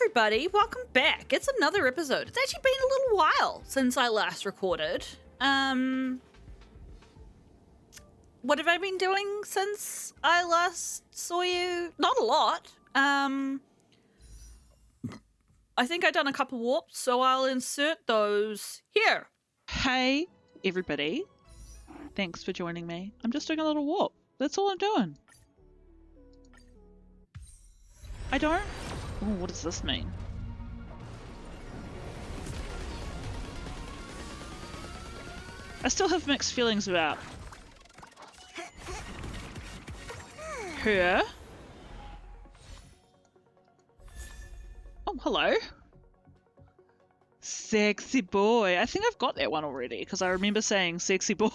everybody, welcome back. It's another episode. It's actually been a little while since I last recorded. What have I been doing since I last saw you? Not a lot. I think I've done a couple warps, so I'll insert those here. Hey, everybody. Thanks for joining me. I'm just doing a little warp. That's all I'm doing. I don't... Oh, what does this mean? I still have mixed feelings about her. Oh, hello. Sexy boy. I think I've got that one already because I remember saying sexy boy.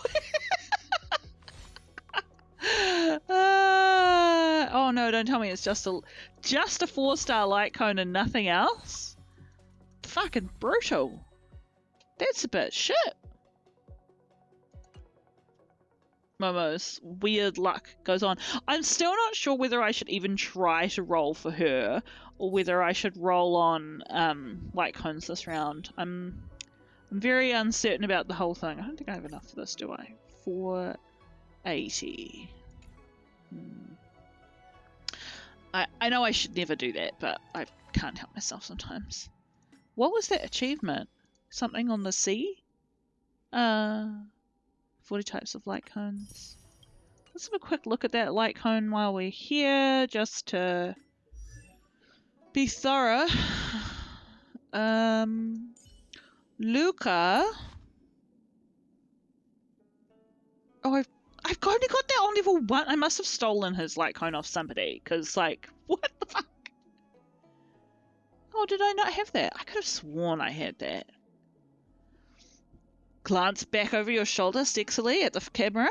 Oh no, don't tell me it's just a 4-star light cone and nothing else. Fucking brutal. That's a bit shit. Momo's weird luck goes on. I'm still not sure whether I should even try to roll for her or whether I should roll on light cones this round. I'm very uncertain about the whole thing. I don't think I have enough for this, do I? 480. I know I should never do that, but I can't help myself sometimes. What was that achievement? Something on the sea? 40 types of light cones. Let's have a quick look at that light cone while we're here, just to be thorough. Luca. Oh, I've only got that on level 1. I must have stolen his light cone off somebody, because, like, what the fuck? Oh, did I not have that? I could have sworn I had that. Glance back over your shoulder sexily at the camera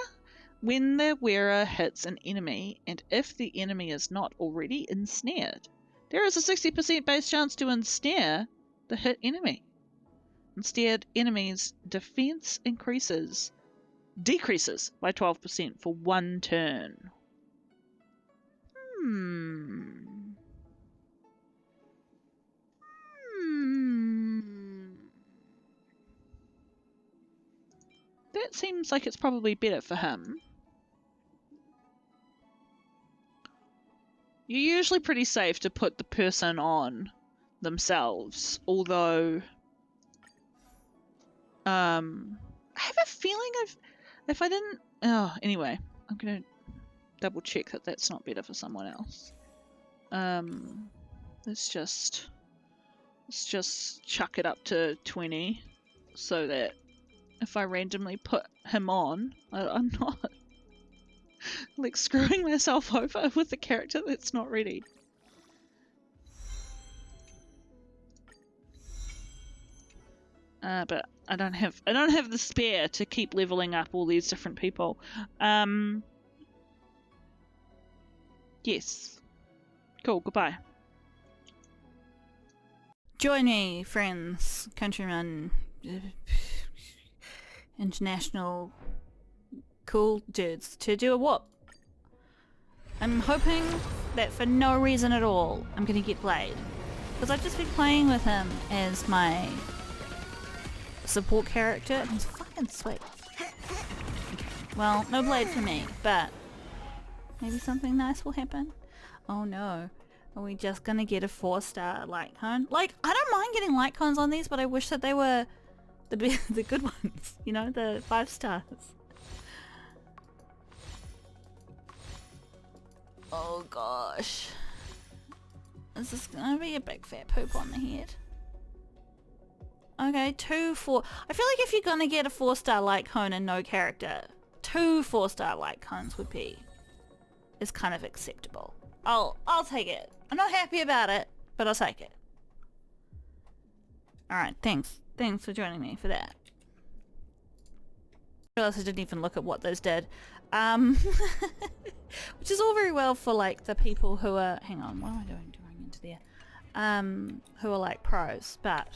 when the wearer hits an enemy, and if the enemy is not already ensnared. There is a 60% base chance to ensnare the hit enemy. Ensnared enemy's defense decreases by 12% for 1 turn. That seems like it's probably better for him. You're usually pretty safe to put the person on themselves, although I have a feeling if I didn't... Oh, anyway, I'm going to double check that that's not better for someone else. Let's just chuck it up to 20 so that if I randomly put him on, I'm not like screwing myself over with a character that's not ready. But I don't have the spare to keep leveling up all these different people. Yes. Cool, goodbye. Join me, friends, countrymen, international cool dudes, to do a warp. I'm hoping that for no reason at all I'm gonna get Blade, because I've just been playing with him as my support character and he's fucking sweet. Okay. Well, no Blade for me, but maybe something nice will happen. Oh no, are we just gonna get a 4-star light cone? Like, I don't mind getting light cones on these, but I wish that they were the good ones, you know, the 5 stars. Oh gosh. Is this gonna be a big fat poop on the head? Okay, 2, 4. I feel like if you're gonna get a 4-star light cone and no character, 2 4-star light cones is kind of acceptable. I'll take it. I'm not happy about it, but I'll take it. Alright, thanks. Thanks for joining me for that. I realized I didn't even look at what those did. Which is all very well for like the people who are... Hang on, what am I doing into there? Who are like pros, but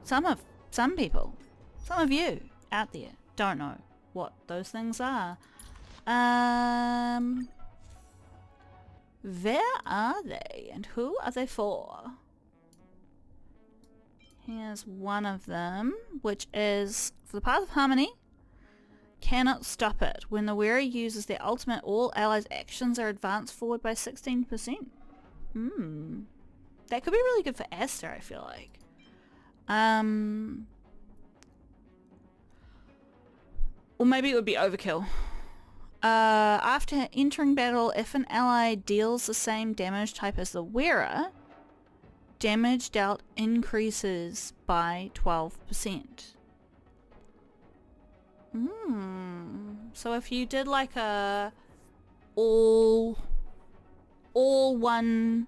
some people, some of you out there don't know what those things are. Where are they and who are they for? Here's one of them, which is for the Path of Harmony. Cannot stop it. When the wearer uses their ultimate, all allies' actions are advanced forward by 16%. That could be really good for Aster, I feel like. Or maybe it would be overkill. After entering battle, if an ally deals the same damage type as the wearer, damage dealt increases by 12%. So if you did like a all one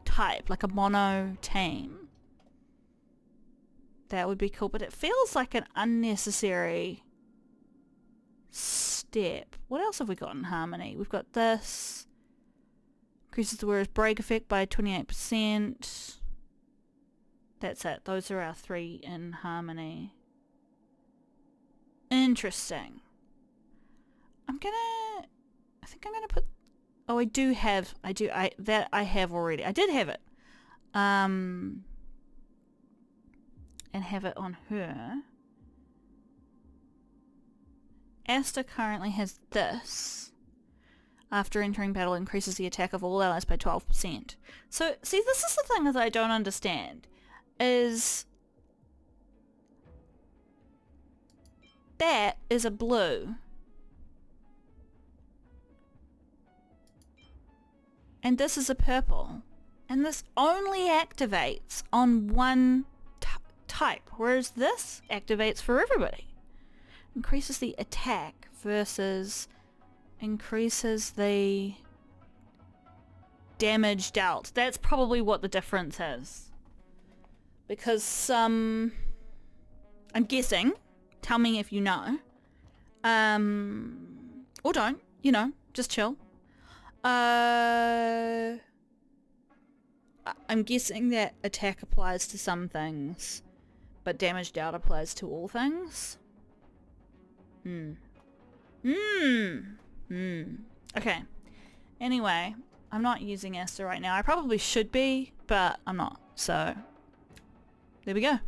type, like a mono team, that would be cool. But it feels like an unnecessary step. What else have we got in Harmony? We've got this. Increases the wearer's break effect by 28%. That's it. Those are our 3 in Harmony. Interesting. I think I'm gonna put... Oh, I have already. I did have it. And have it on her. Aster currently has this. After entering battle, increases the attack of all allies by 12%. So, see, this is the thing that I don't understand. Is... that is a blue. And this is a purple. And this only activates on one type, whereas this activates for everybody. Increases the attack versus increases the damage dealt. That's probably what the difference is. Because some... I'm guessing. Tell me if you know. Or don't. You know, just chill. I'm guessing that attack applies to some things, but damage dealt applies to all things. Okay. Anyway, I'm not using Aster right now. I probably should be, but I'm not. So, there we go.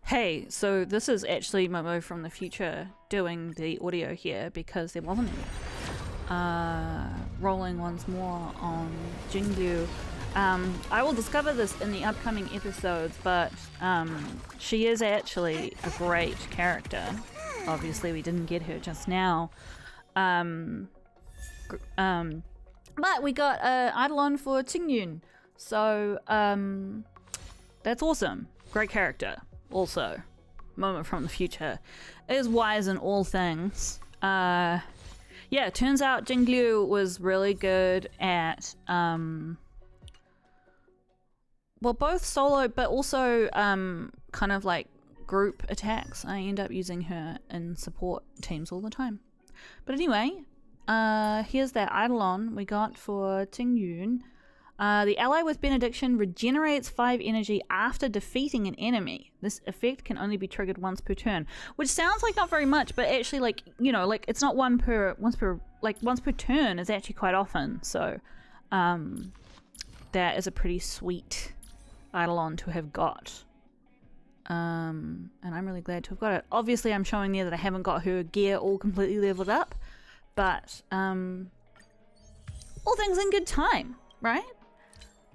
Hey, so this is actually Momo from the future doing the audio here because there wasn't any. Rolling once more on Jingyu. I will discover this in the upcoming episodes, but she is actually a great character. Obviously, we didn't get her just now. But we got Eidolon for Tingyun, so that's awesome. Great character. Also, Momo from the future is wise in all things. Yeah, turns out Jingyu was really good at well, both solo but also kind of like group attacks. I end up using her in support teams all the time. But anyway, here's that Eidolon we got for Tingyun. The ally with Benediction regenerates 5 energy after defeating an enemy. This effect can only be triggered once per turn, which sounds like not very much, but actually, like, you know, like it's not once per turn is actually quite often. So, that is a pretty sweet Eidolon to have got. And I'm really glad to have got it. Obviously, I'm showing there that I haven't got her gear all completely leveled up, but all things in good time, right?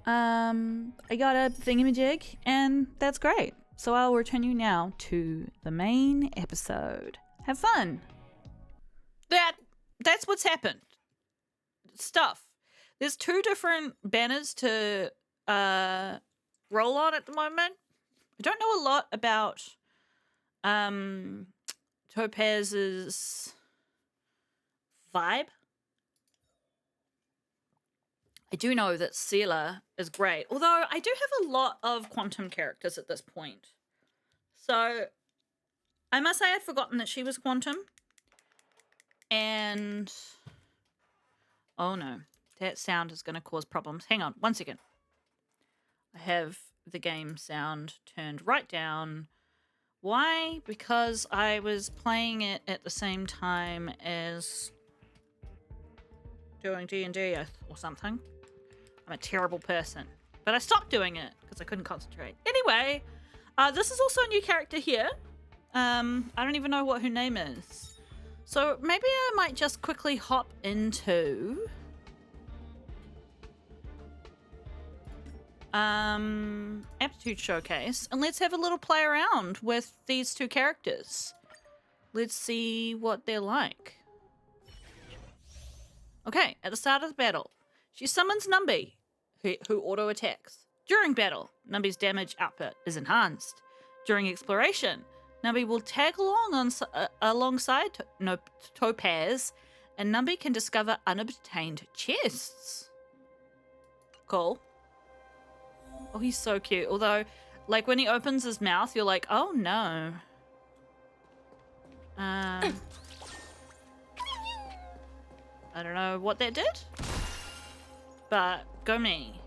I got a thingamajig, and that's great. So I'll return you now to the main episode. Have fun! That's what's happened. Stuff. There's 2 different banners to roll on at the moment. I don't know a lot about Topaz's vibe. I do know that Seela is great, although I do have a lot of quantum characters at this point. So, I must say I'd forgotten that she was quantum. And... oh no, that sound is going to cause problems. Hang on, 1 second. I have the game sound turned right down. Why? Because I was playing it at the same time as doing D&D or something. I'm a terrible person. But I stopped doing it because I couldn't concentrate. Anyway, this is also a new character here. I don't even know what her name is. So maybe I might just quickly hop into... aptitude showcase, and let's have a little play around with these two characters. Let's see what they're like. Okay, at the start of the battle, she summons Numby, who auto attacks. During battle, Numby's damage output is enhanced. During exploration, Numby will tag along alongside Topaz, and Numby can discover unobtained chests. Cool. Oh, he's so cute. Although, like, when he opens his mouth, you're like, oh no. I don't know what that did, but go me.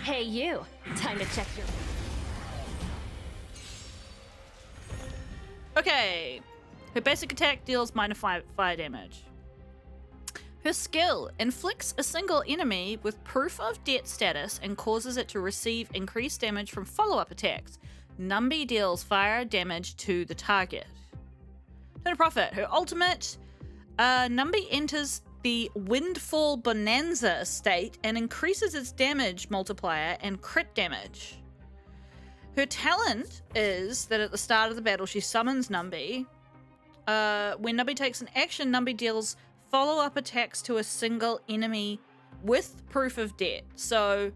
Hey, you. Time to check your... Okay. Her basic attack deals minor fire damage. Her skill inflicts a single enemy with proof of debt status and causes it to receive increased damage from follow-up attacks. Numby deals fire damage to the target. Turn of Profit. Her ultimate, Numby enters the Windfall Bonanza state and increases its damage multiplier and crit damage. Her talent is that at the start of the battle she summons Numby. When Numby takes an action, Numby deals follow-up attacks to a single enemy with proof of debt. So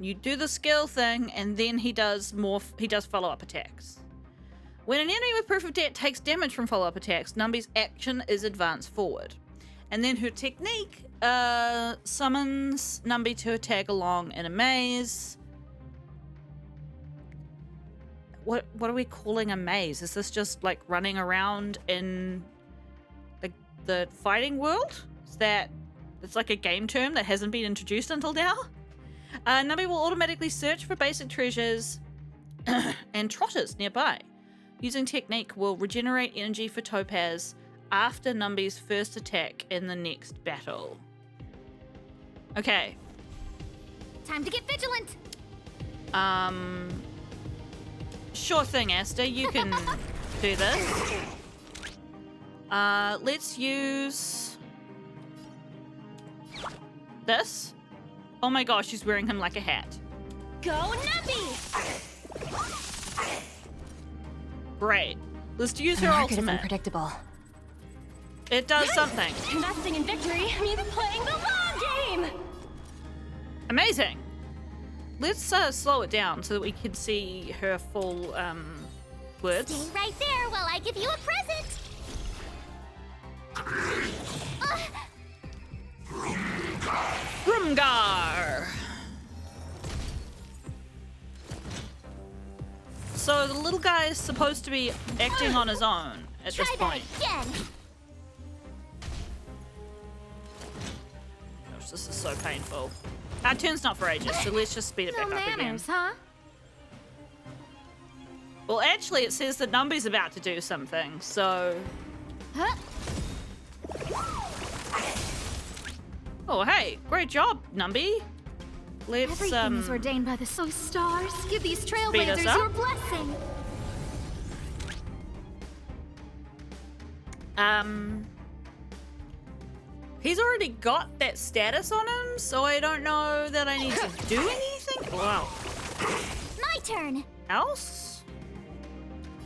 you do the skill thing and then he does follow-up attacks. When an enemy with proof of debt takes damage from follow-up attacks, Numby's action is advanced forward. And then her technique summons Numby to tag along in a maze. What are we calling a maze? Is this just like running around in the fighting world? It's like a game term that hasn't been introduced until now? Numby will automatically search for basic treasures and trotters nearby. Using technique will regenerate energy for Topaz after Numby's first attack in the next battle. Okay. Time to get vigilant. Sure thing, Asta. You can do this. Let's use this. Oh my gosh, she's wearing him like a hat. Go Numby! Great. Let's use her Market is ultimate. unpredictable. It does something. Investing in victory means playing the long game! Amazing. Let's slow it down so that we can see her full words. Stay right there while I give you a present! Rumgar! So the little guy is supposed to be acting on his own at this point. Try that again! Gosh, this is so painful. Our turn's not for ages, so let's just speed it back No up again. manners, huh? Well, actually, it says that Numby's about to do something, so... Huh? Oh, hey, great job, Numby. Let's, Everything is ordained by the stars. Give these Speed us trailblazers up. your blessing. He's already got that status on him, so I don't know that I need to do anything. Wow. My turn. Else?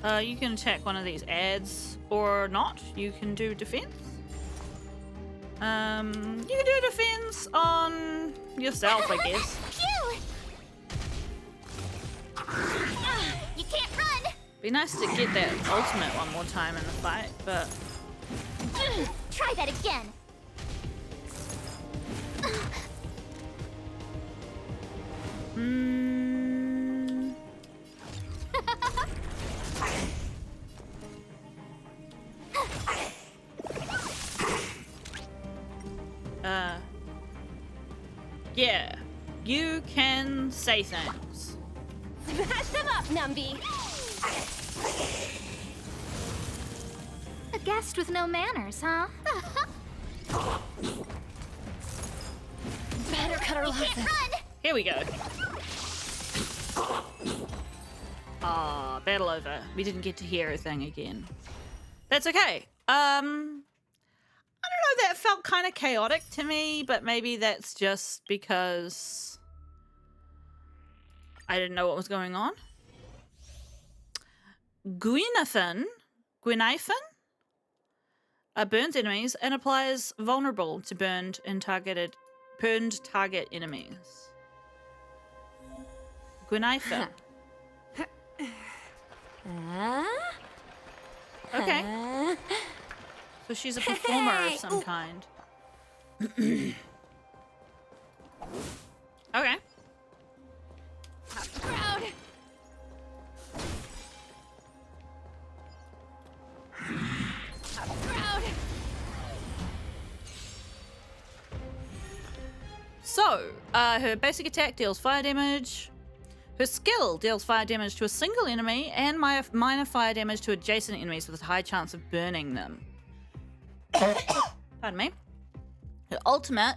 You can attack one of these ads, or not. You can do defense. You can do defense on yourself, I guess. Phew! You can't run. Be nice to get that ultimate one more time in the fight, but... Try that again. Yeah. You can say things. Smash them up, Numby. A guest with no manners, huh? Better cut her losses. Here we go. Ah, battle over. We didn't get to hear a thing again. That's okay. I don't know, that felt kind of chaotic to me, but maybe that's just because I didn't know what was going on. Gwynathan burns enemies and applies vulnerable to burned target enemies. Gwynathan. Okay. So she's a performer of some kind. Okay. Proud. Proud. So, her basic attack deals fire damage. Her skill deals fire damage to a single enemy and minor fire damage to adjacent enemies with a high chance of burning them. Pardon me. Her ultimate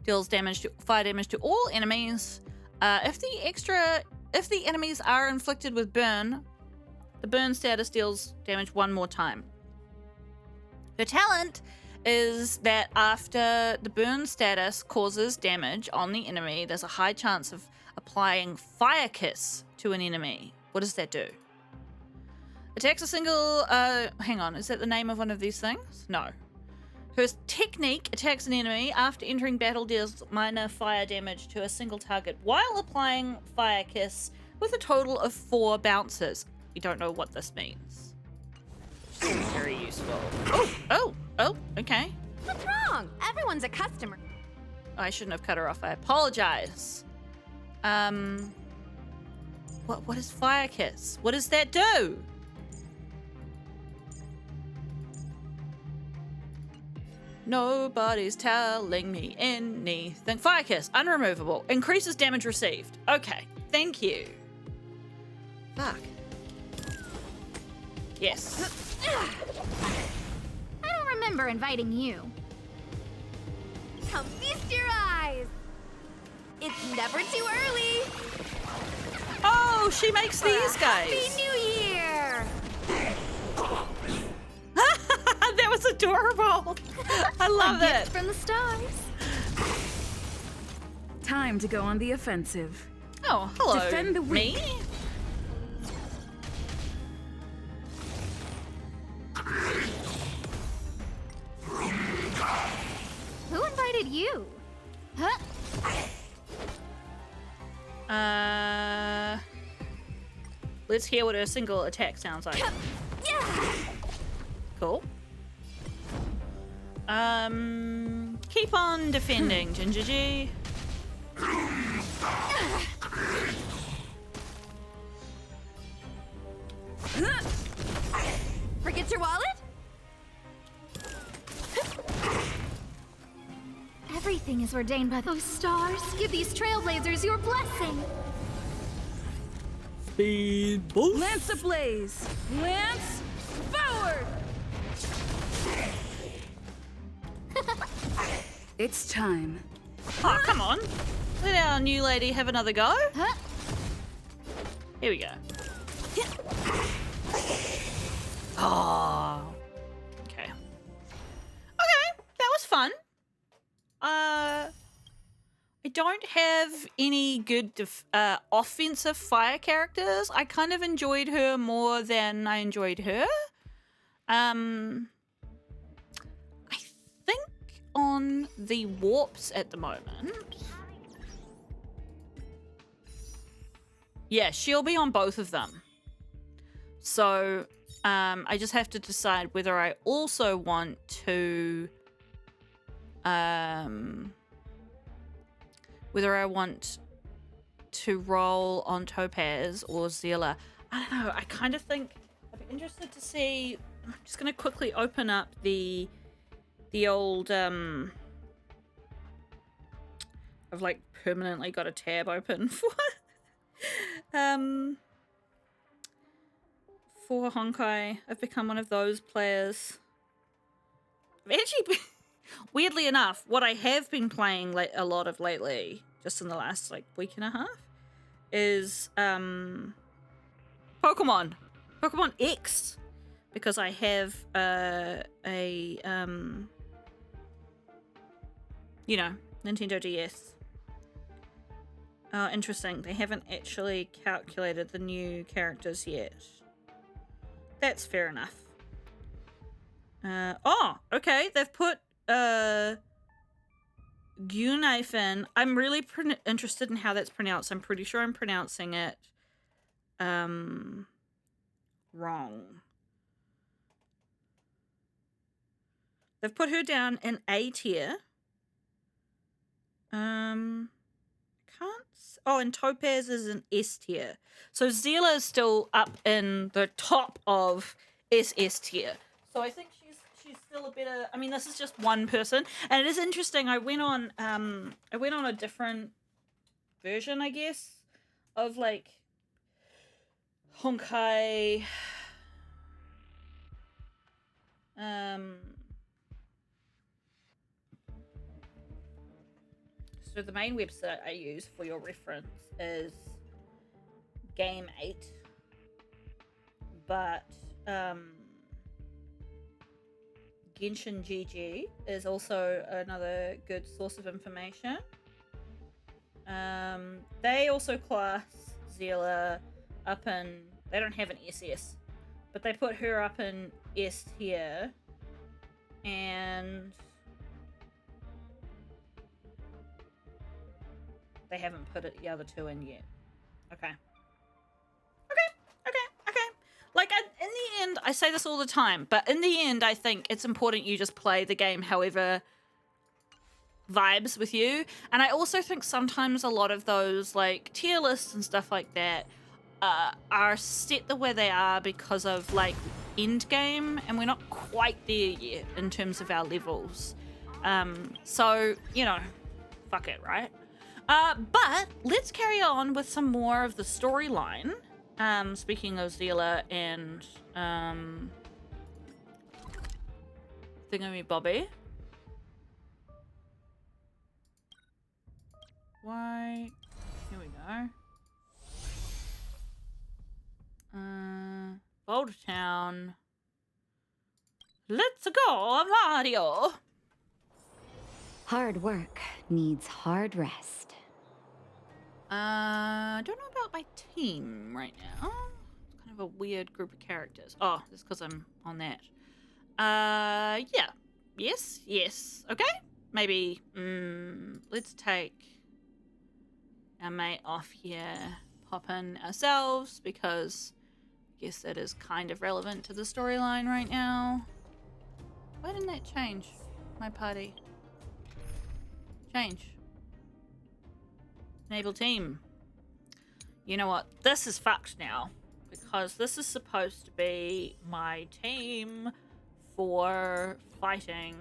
deals fire damage to all enemies. If the enemies are inflicted with burn, the burn status deals damage one more time. Her talent is that after the burn status causes damage on the enemy, there's a high chance of applying Fire Kiss to an enemy. What does that do? Attacks a single... hang on, is that the name of one of these things? No. Her technique attacks an enemy after entering battle, deals minor fire damage to a single target while applying Fire Kiss with a total of 4 bounces. We don't know what this means. Very useful. Oh, okay. What's wrong? Everyone's a customer. I shouldn't have cut her off. I apologize. What is Fire Kiss? What does that do? Nobody's telling me anything. Fire Kiss, unremovable. Increases damage received. Okay, thank you. Fuck. Yes. I don't remember inviting you. Come feast your eyes. It's never too early. Oh, she makes these guys. Happy New Year. That was adorable. I love A it. gift from the stars. Time to go on the offensive. Oh, hello. Defend the weak. Me? Who invited you? Huh? Let's hear what her single attack sounds like. Yeah. Cool. Keep on defending, Ginger G. Forget your wallet? Everything is ordained by those stars. Give these trailblazers your blessing. Speed boost. Lance ablaze! Lance forward! It's time. Oh, come on. Let our new lady have another go. Huh? Here we go. Oh. Okay. Okay, that was fun. I don't have any good offensive fire characters. I kind of enjoyed her more than I enjoyed her. I think on the warps at the moment. Yeah, she'll be on both of them. So, I just have to decide whether I also want to roll on Topaz or Zilla. I don't know. I kind of think I'd be interested to see. I'm just going to quickly open up the old I've like permanently got a tab open for Honkai. I've become one of those players. actually, weirdly enough, what I have been playing a lot of lately, just in the last like week and a half, is Pokemon X, because I have Nintendo DS. Oh, interesting. They haven't actually calculated the new characters yet. That's fair enough. Okay. They've put Gunaifen. I'm really interested in how that's pronounced. I'm pretty sure I'm pronouncing it wrong. They've put her down in A tier. And Topaz is an S tier. So Zila is still up in the top of SS tier. So I think she's still a better. I mean, this is just one person, and it is interesting. I went on a different version, I guess, of like Honkai. So the main website I use for your reference is Game 8, but Genshin GG is also another good source of information. They also class Zila up in, they don't have an SS, but they put her up in S tier, and they haven't put the other two in yet. Okay. Like, in the end, I say this all the time, but in the end, I think it's important you just play the game however vibes with you. And I also think sometimes a lot of those, like, tier lists and stuff like that are set the way they are because of, like, end game, and we're not quite there yet in terms of our levels. So, fuck it, right? But let's carry on with some more of the storyline. Speaking of Zila and Thingamybobby. Why? Here we go. Boulder Town. Let's go, Mario! Hard work needs hard rest. I don't know about my team right now. It's kind of a weird group of characters. Oh, that's because I'm on that. Yeah. Yes. Okay. Maybe, let's take our mate off here, pop in ourselves, because I guess that is kind of relevant to the storyline right now. Why didn't that change my party? Change. Enable team. You know what? This is fucked now, because this is supposed to be my team for fighting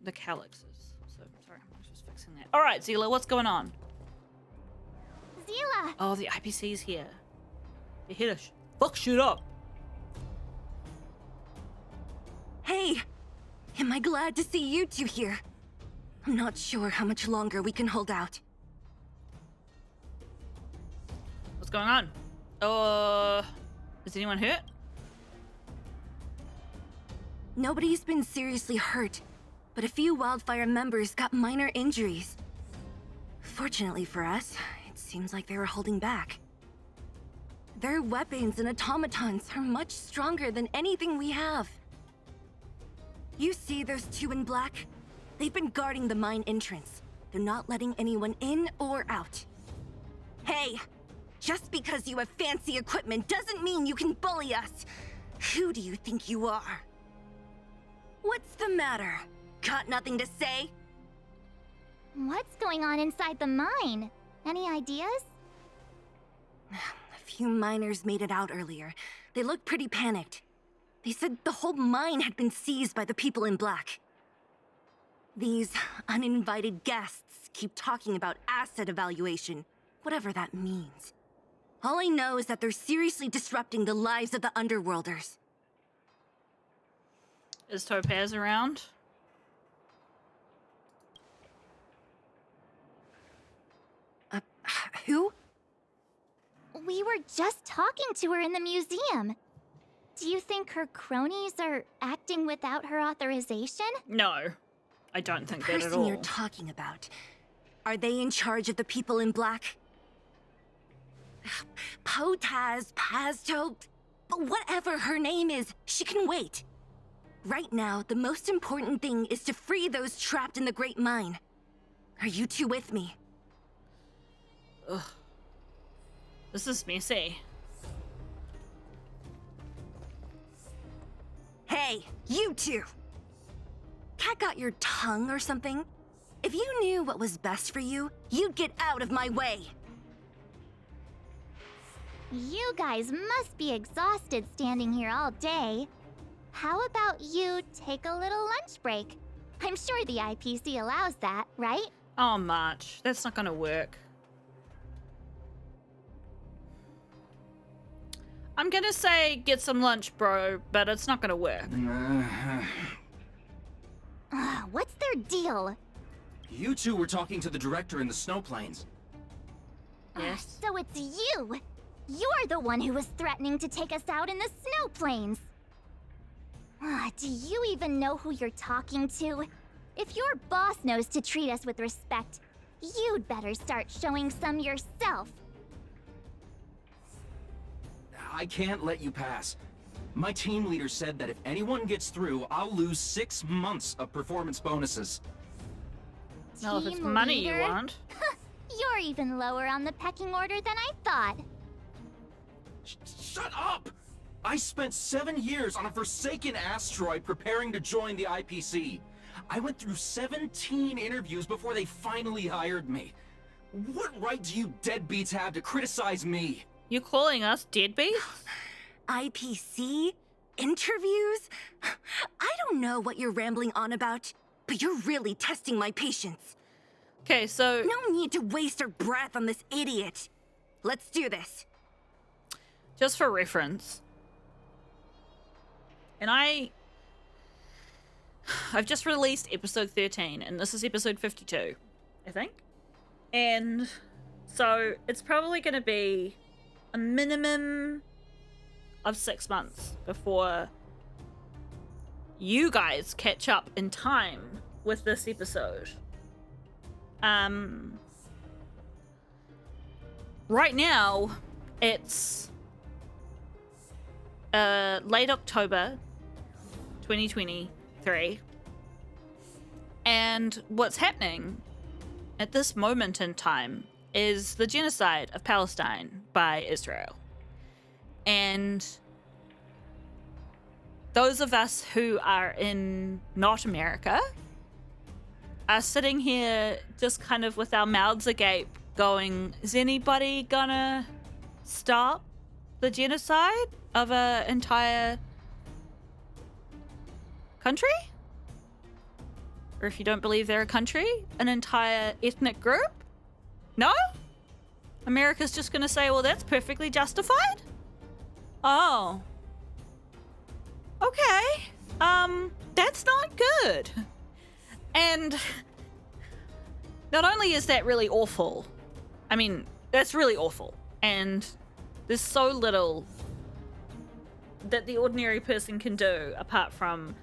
the Calyxes. So sorry, I was just fixing that. Alright, Zila, what's going on? Zila! Oh, the IPC's here. They hit us. Fuck shit up. Hey! Am I glad to see you two here? I'm not sure how much longer we can hold out. What's going on? Is anyone hurt? Nobody's been seriously hurt, but a few Wildfire members got minor injuries. Fortunately for us, it seems like they were holding back. Their weapons and automatons are much stronger than anything we have. You see those two in black? They've been guarding the mine entrance. They're not letting anyone in or out. Hey! Just because you have fancy equipment doesn't mean you can bully us! Who do you think you are? What's the matter? Got nothing to say? What's going on inside the mine? Any ideas? A few miners made it out earlier. They looked pretty panicked. They said the whole mine had been seized by the people in black. These uninvited guests keep talking about asset evaluation, whatever that means. All I know is that they're seriously disrupting the lives of the Underworlders. Is Topaz around? Who? We were just talking to her in the museum. Do you think her cronies are acting without her authorization? No, I don't think that at Person all. you're talking about. Are they in charge of the people in black? Potaz, Pazto, whatever her name is, she can wait. Right now, the most important thing is to free those trapped in the Great Mine. Are you two with me? Ugh. This is messy. Hey, you two! Cat got your tongue or something? If you knew what was best for you, you'd get out of my way. You guys must be exhausted standing here all day. How about you take a little lunch break? I'm sure the IPC allows that, right? Oh, March. That's not gonna work. I'm gonna say get some lunch, bro, but it's not gonna work. What's their deal? You two were talking to the director in the snow plains. Yes. So it's you! You're the one who was threatening to take us out in the snow plains! Do you even know who you're talking to? If your boss knows to treat us with respect, you'd better start showing some yourself. I can't let you pass. My team leader said that if anyone gets through, I'll lose 6 months of performance bonuses. Well, if it's Team money you leader? want. You're even lower on the pecking order than I thought. Shut up! I spent 7 years on a forsaken asteroid preparing to join the IPC. I went through 17 interviews before they finally hired me. What right do you deadbeats have to criticize me? You calling us deadbeats? IPC? Interviews? I don't know what you're rambling on about, but you're really testing my patience. Okay, so No need to waste our breath on this idiot. Let's do this. just for reference, and I've just released episode 13, and this is episode 52, I think. And so it's probably going to be a minimum of 6 months before you guys catch up in time with this episode. Right now, it's late October 2023, and what's happening at this moment in time is the genocide of Palestine by Israel. And those of us who are in North America are sitting here just kind of with our mouths agape going, is anybody gonna stop the genocide of an entire country? Or if you don't believe they're a country, an entire ethnic group? No? America's just gonna say, well, that's perfectly justified? Oh. Okay. That's not good. And not only is that really awful, I mean, that's really awful. And there's so little that the ordinary person can do apart from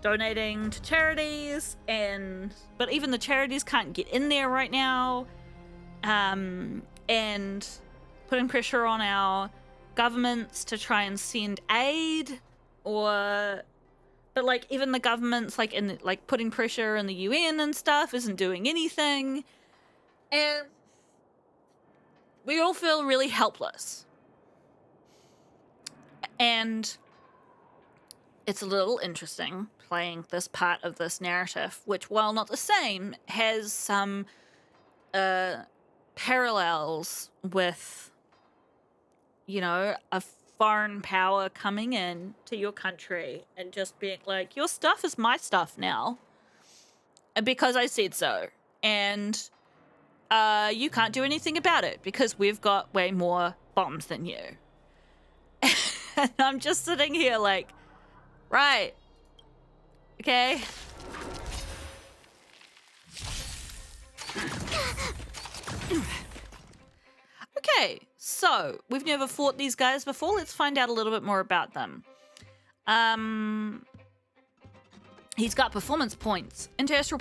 donating to charities, but even the charities can't get in there right now, and putting pressure on our governments to try and send aid, but like even the governments like putting pressure in the UN and stuff isn't doing anything, and we all feel really helpless. And it's a little interesting playing this part of this narrative, which, while not the same, has some parallels with, you know, a foreign power coming in to your country and just being like, your stuff is my stuff now, and because I said so, and you can't do anything about it because we've got way more bombs than you. And I'm just sitting here like, right. Okay. Okay, so we've never fought these guys before. Let's find out a little bit more about them. He's got performance points. Interastral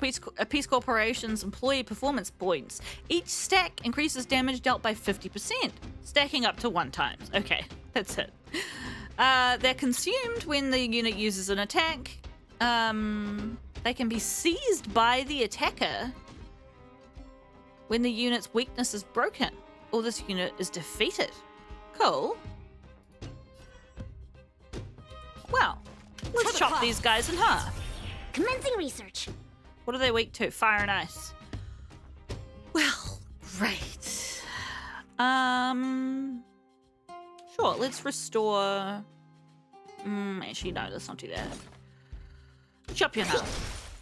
Peace Corporation's employee performance points. Each stack increases damage dealt by 50%, stacking up to 1 times. Okay, that's it. They're consumed when the unit uses an attack. They can be seized by the attacker when the unit's weakness is broken or this unit is defeated. Cool. Well, let's chop these guys in half. Commencing research. What are they weak to? Fire and ice. Well, great. Sure, let's restore... actually, no, let's not do that. Chop your half.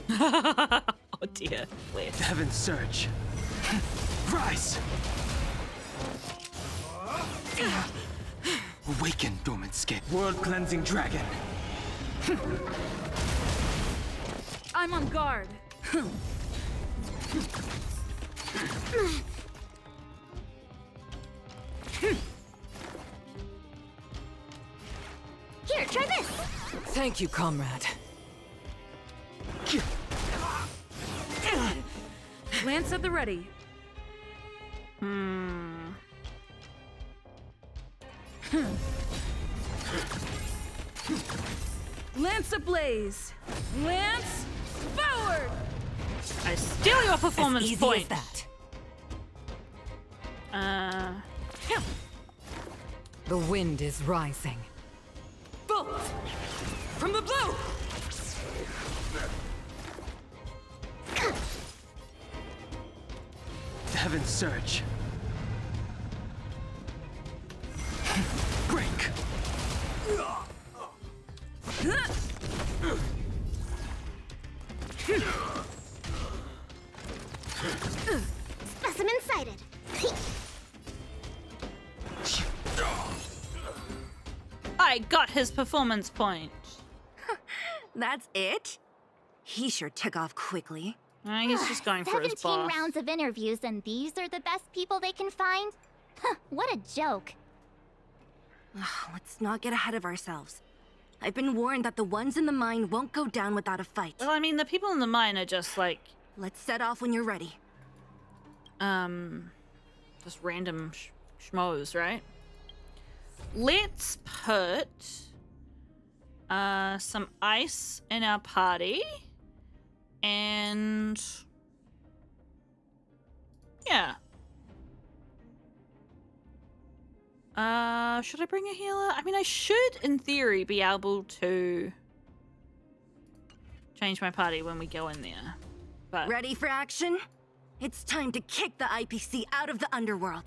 Oh dear. Wait. Heaven's Surge. Rise! Awaken, dormant skin. World-cleansing dragon. I'm on guard. Here, try this. Thank you, comrade. Lance at the ready. Lance ablaze. Lance forward. I steal your performance As easy point. as that. The wind is rising. Bolt! From the blue! Heaven's Surge. Break! Specimen sighted. I got his performance point. That's it? He sure took off quickly. He's just going for his 17 boss. rounds of interviews and these are the best people they can find? What a joke. Let's not get ahead of ourselves. I've been warned that the ones in the mine won't go down without a fight. Well, I mean, the people in the mine are just like, Let's set off when you're ready. just random schmoes, right? Let's put some ice in our party. And yeah. Should I bring a healer? I mean, I should, in theory, be able to change my party when we go in there. But Ready for action? It's time to kick the IPC out of the underworld.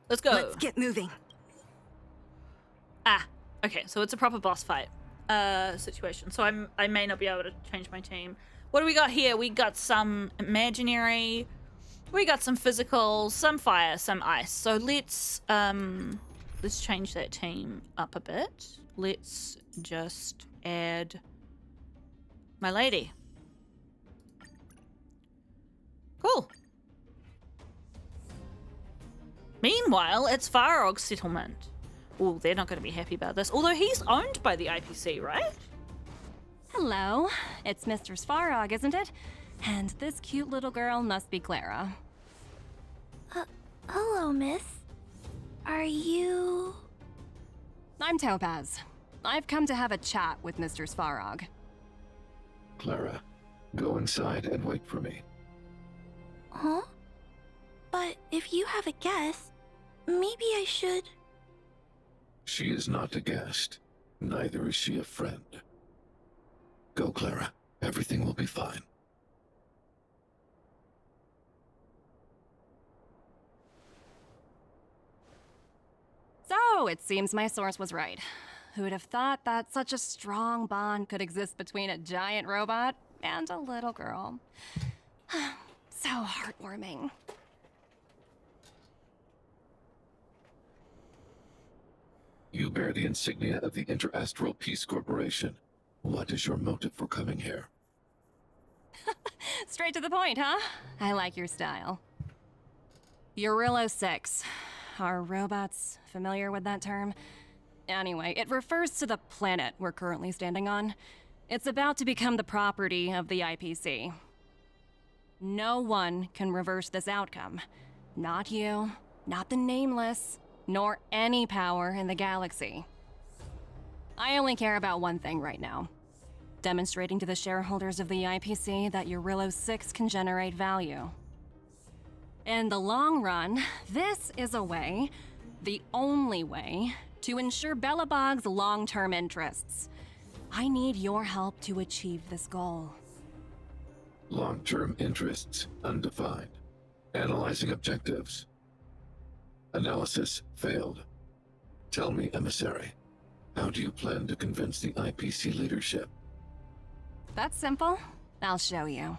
let's go. Let's get moving. Okay, so it's a proper boss fight situation. So I may not be able to change my team. What do we got here? We got some imaginary, we got some physical, some fire, some ice. So let's change that team up a bit. Let's just add my lady. Cool. Meanwhile, it's Farog's settlement. Oh, they're not going to be happy about this. Although he's owned by the IPC, right? Hello, it's Mr. Svarog, isn't it? And this cute little girl must be Clara. Hello, miss. Are you... I'm Topaz. I've come to have a chat with Mr. Svarog. Clara, go inside and wait for me. Huh? But if you have a guest, maybe I should... She is not a guest. Neither is she a friend. Go, Clara. Everything will be fine. So, it seems my source was right. Who would have thought that such a strong bond could exist between a giant robot and a little girl? So heartwarming. You bear the insignia of the Interastral Peace Corporation. What is your motive for coming here? Straight to the point, huh? I like your style. Eurillo 6. Are robots familiar with that term? Anyway, it refers to the planet we're currently standing on. It's about to become the property of the IPC. No one can reverse this outcome. Not you, not the Nameless, nor any power in the galaxy. I only care about one thing right now. Demonstrating to the shareholders of the IPC that Eurillo 6 can generate value. In the long run, this is a way, the only way, to ensure Belabog's long-term interests. I need your help to achieve this goal. Long-term interests undefined. Analyzing objectives. Analysis failed. Tell me, Emissary, how do you plan to convince the IPC leadership? That's simple. I'll show you.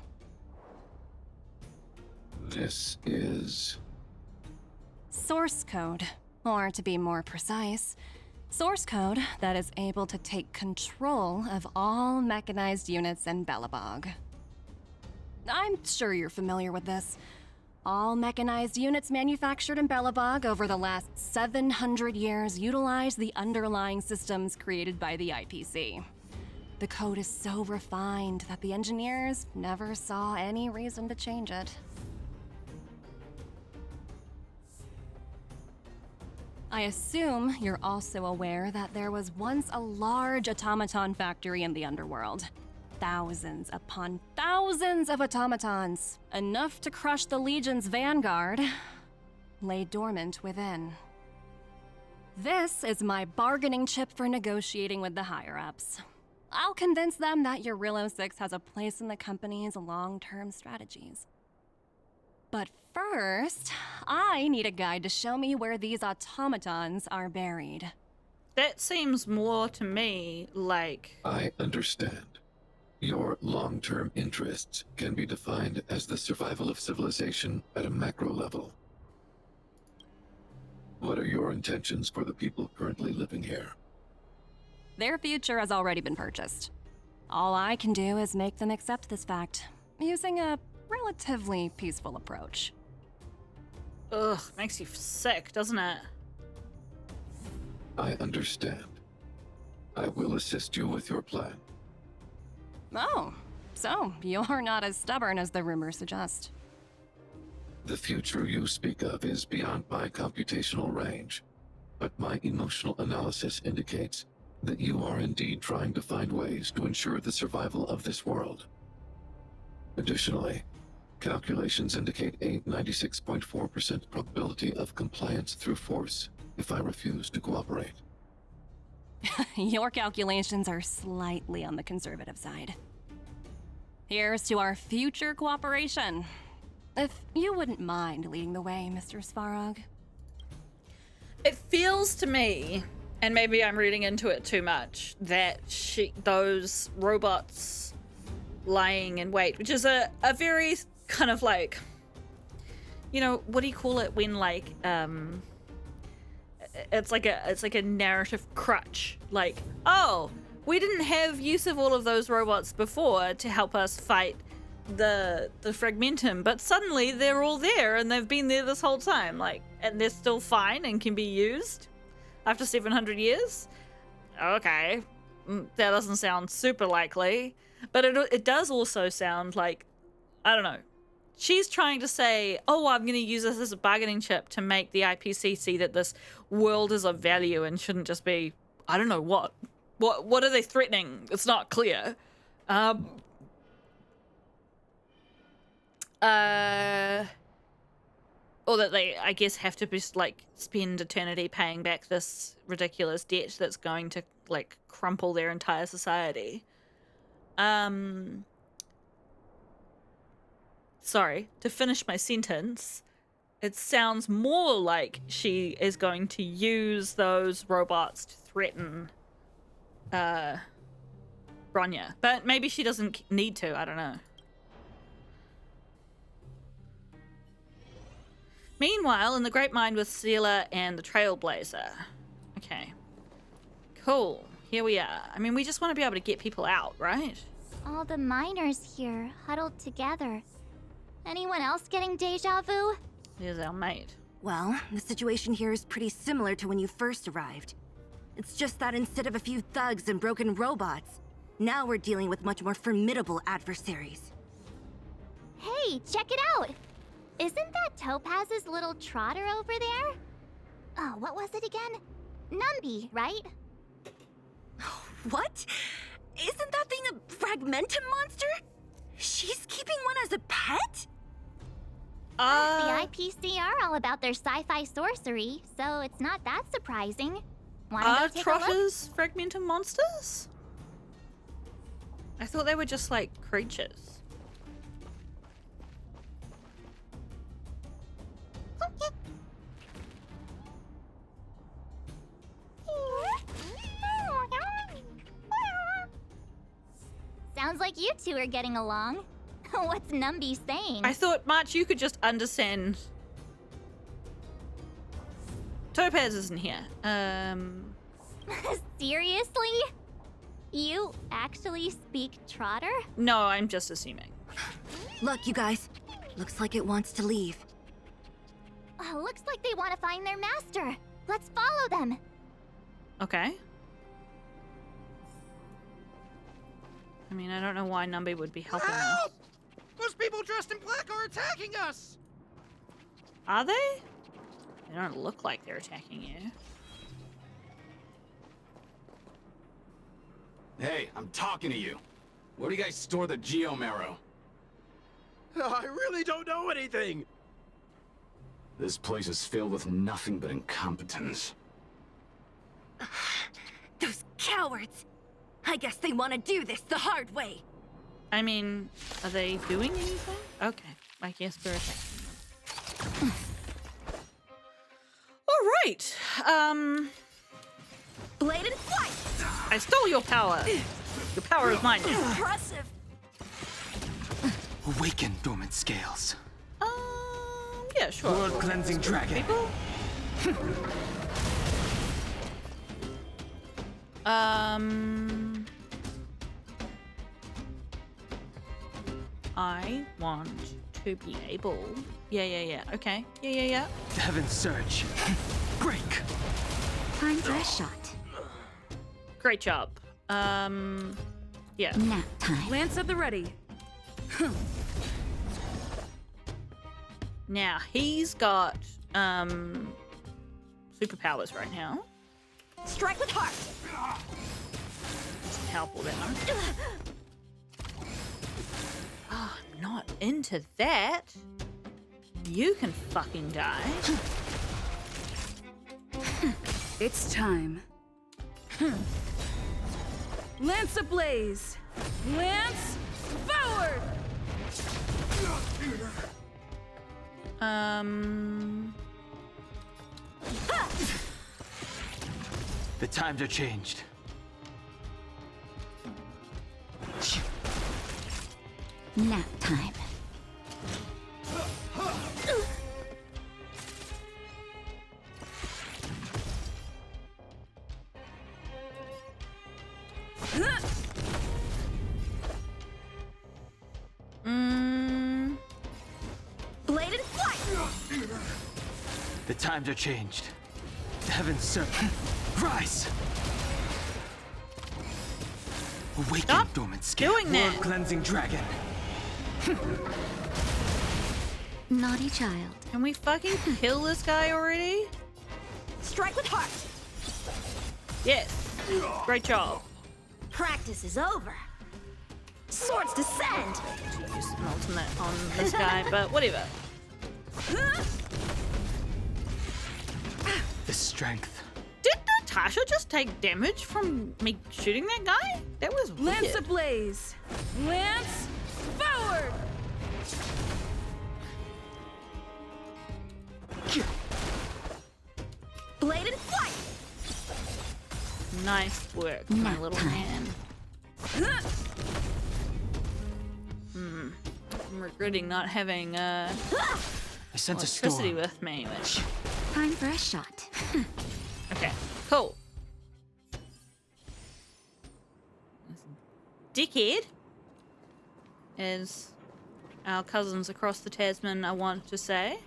This is... Source code. Or to be more precise, source code that is able to take control of all mechanized units in Belabog. I'm sure you're familiar with this. All mechanized units manufactured in Belabog over the last 700 years utilize the underlying systems created by the IPC. The code is so refined that the engineers never saw any reason to change it. I assume you're also aware that there was once a large automaton factory in the underworld. Thousands upon thousands of automatons, enough to crush the Legion's vanguard, lay dormant within. This is my bargaining chip for negotiating with the higher-ups. I'll convince them that Eurillo 6 has a place in the company's long-term strategies. But first, I need a guide to show me where these automatons are buried. That seems more to me like... I understand. Your long-term interests can be defined as the survival of civilization at a macro level. What are your intentions for the people currently living here? Their future has already been purchased. All I can do is make them accept this fact, using a relatively peaceful approach. Ugh, makes you sick, doesn't it? I understand. I will assist you with your plan. Oh, so you're not as stubborn as the rumors suggest. The future you speak of is beyond my computational range, but my emotional analysis indicates that you are indeed trying to find ways to ensure the survival of this world. Additionally, calculations indicate a 96.4% probability of compliance through force if I refuse to cooperate. Your calculations are slightly on the conservative side. Here's to our future cooperation. If you wouldn't mind leading the way, Mr. Svarog. It feels to me, and maybe I'm reading into it too much, that those robots lying in wait, which is a very kind of like, you know, what do you call it when like it's like a narrative crutch, like, oh, we didn't have use of all of those robots before to help us fight the fragmentum, but suddenly they're all there and they've been there this whole time, like, and they're still fine and can be used after 700 years. Okay, that doesn't sound super likely, but it does also sound like, I don't know, she's trying to say, oh, I'm going to use this as a bargaining chip to make the IPC see that this world is of value and shouldn't just be, I don't know what are they threatening? It's not clear. Or that they, I guess, have to just like spend eternity paying back this ridiculous debt that's going to like crumple their entire society. Sorry, to finish my sentence, it sounds more like she is going to use those robots to threaten Broyna. But maybe she doesn't need to, I don't know. Meanwhile, in the Great Mind with Seela and the Trailblazer. Okay. Cool. Here we are. I mean, we just want to be able to get people out, right? All the miners here, huddled together. Anyone else getting deja vu? Here's our mate. Well, the situation here is pretty similar to when you first arrived. It's just that instead of a few thugs and broken robots, now we're dealing with much more formidable adversaries. Hey, check it out! Isn't that Topaz's little trotter over there? Oh, what was it again? Numby, right? What? Isn't that thing a fragmentum monster? She's keeping one as a pet? The IPC are all about their sci-fi sorcery, so it's not that surprising. Wanna go Are take a look? trotters fragmentum monsters? I thought they were just like creatures. Sounds like you two are getting along. What's Numby saying? I thought, March, you could just understand. Topaz isn't here. Seriously? You actually speak Trotter? No, I'm just assuming. Look, you guys. Looks like it wants to leave. Oh, looks like they want to find their master. Let's follow them. Okay. I mean, I don't know why Numby would be helping us. Those people dressed in black are attacking us! Are they? They don't look like they're attacking you. Hey, I'm talking to you. Where do you guys store the Geomarrow? I really don't know anything! This place is filled with nothing but incompetence. Those cowards! I guess they want to do this the hard way. I mean, are they doing anything? Okay, I guess they're attacking them. All right. Bladed flight! I stole your power. Your power is mine now. Impressive! Awaken dormant scales. Yeah, sure. World cleansing dragon. People? I want to be able. Yeah. Okay. Yeah. Heaven's surge. Break. Time for a shot. Great job. Yeah. Nap time. Lance at the ready. Now he's got superpowers right now. Strike with heart! Some help with that. Oh, I'm not into that. You can fucking die. It's time. Lance ablaze! Lance forward! The times are changed. Nap time. Bladed flight! The times are changed. Heaven's surge. Rise. Awaken Stop dormant scale. doing that. World cleansing dragon. Naughty child. Can we fucking kill this guy already? Strike with heart! Yes. Great job. Practice is over. Swords descend. To use an ultimate on this guy, but whatever. The strength. Did Natasha just take damage from me shooting that guy? That was Lance weird. ablaze! Lance forward! Bladed flight! Nice work, my little man. I'm regretting not having I sense a electricity storm. with me, which... Time for a shot. Okay, cool. dickhead, as our cousins across the Tasman I want to say.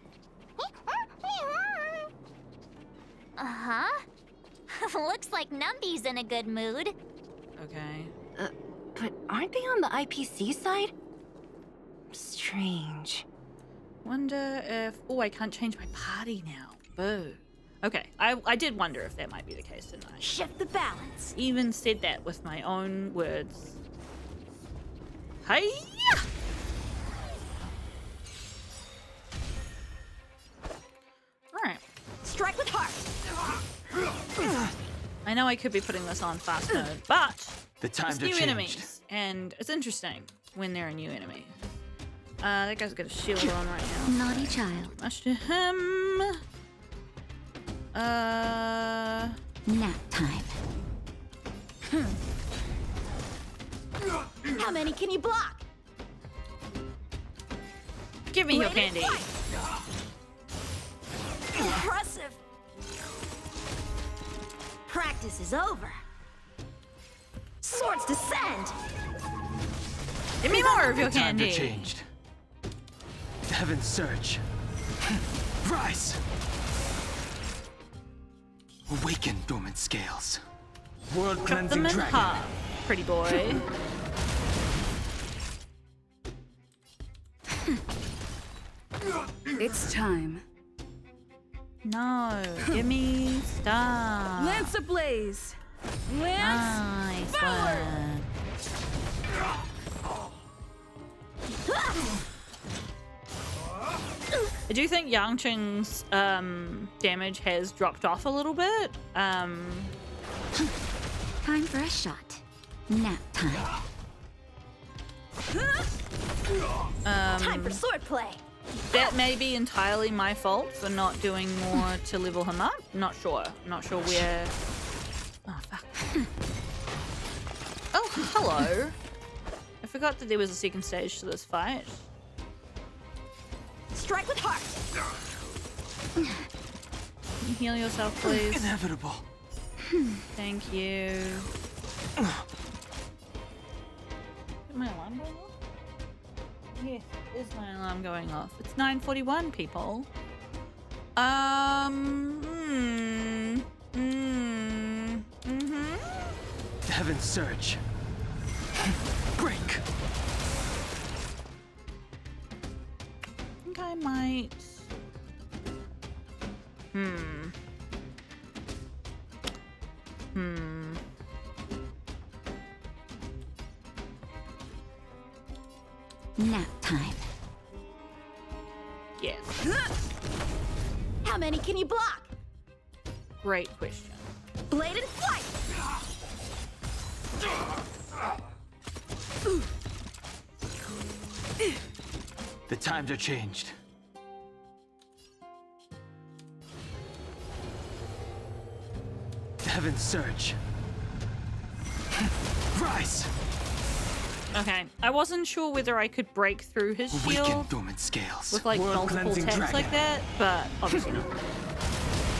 Uh-huh. Looks like Numby's in a good mood. Okay. But aren't they on the IPC side? Strange. Wonder if... Oh, I can't change my party now. Boo. Okay, I did wonder if that might be the case, didn't I? Shift the balance. Even said that with my own words. Hiya! Alright. Strike with heart. I know I could be putting this on fast mode, but The times it's are new changed. enemies, and it's interesting when there are new enemies. That guy's got a shield on right now. Naughty child. Much to him. Nap time. How many can you block? Give me your Bladed candy. Impressive. Practice is over. Swords descend. Give me more of your The times are candy. changed. Heaven surge. Rise! Awaken dormant scales. World Cut cleansing them in dragon. half, pretty boy. It's time. No, give me stuff. Lance ablaze. Lance Nice forward. one. I do think Yangqing's damage has dropped off a little bit. Time for a shot. Nap time. Time for swordplay. That may be entirely my fault for not doing more to level him up. Not sure. Not sure where. Oh, fuck. Oh, hello. I forgot that there was a second stage to this fight. Strike with heart. Can you heal yourself, please? Inevitable. Thank you. Is my alarm going off? Yes, is my alarm going off? It's 9:41, people. Heaven surge. Break. I think I might. Nap time. Yes. How many can you block? Great question. Bladed flight. The times are changed. Heaven surge. Rise! Okay, I wasn't sure whether I could break through his Awaken shield dormant scales. with like World multiple cleansing attacks dragon. like that, but obviously not.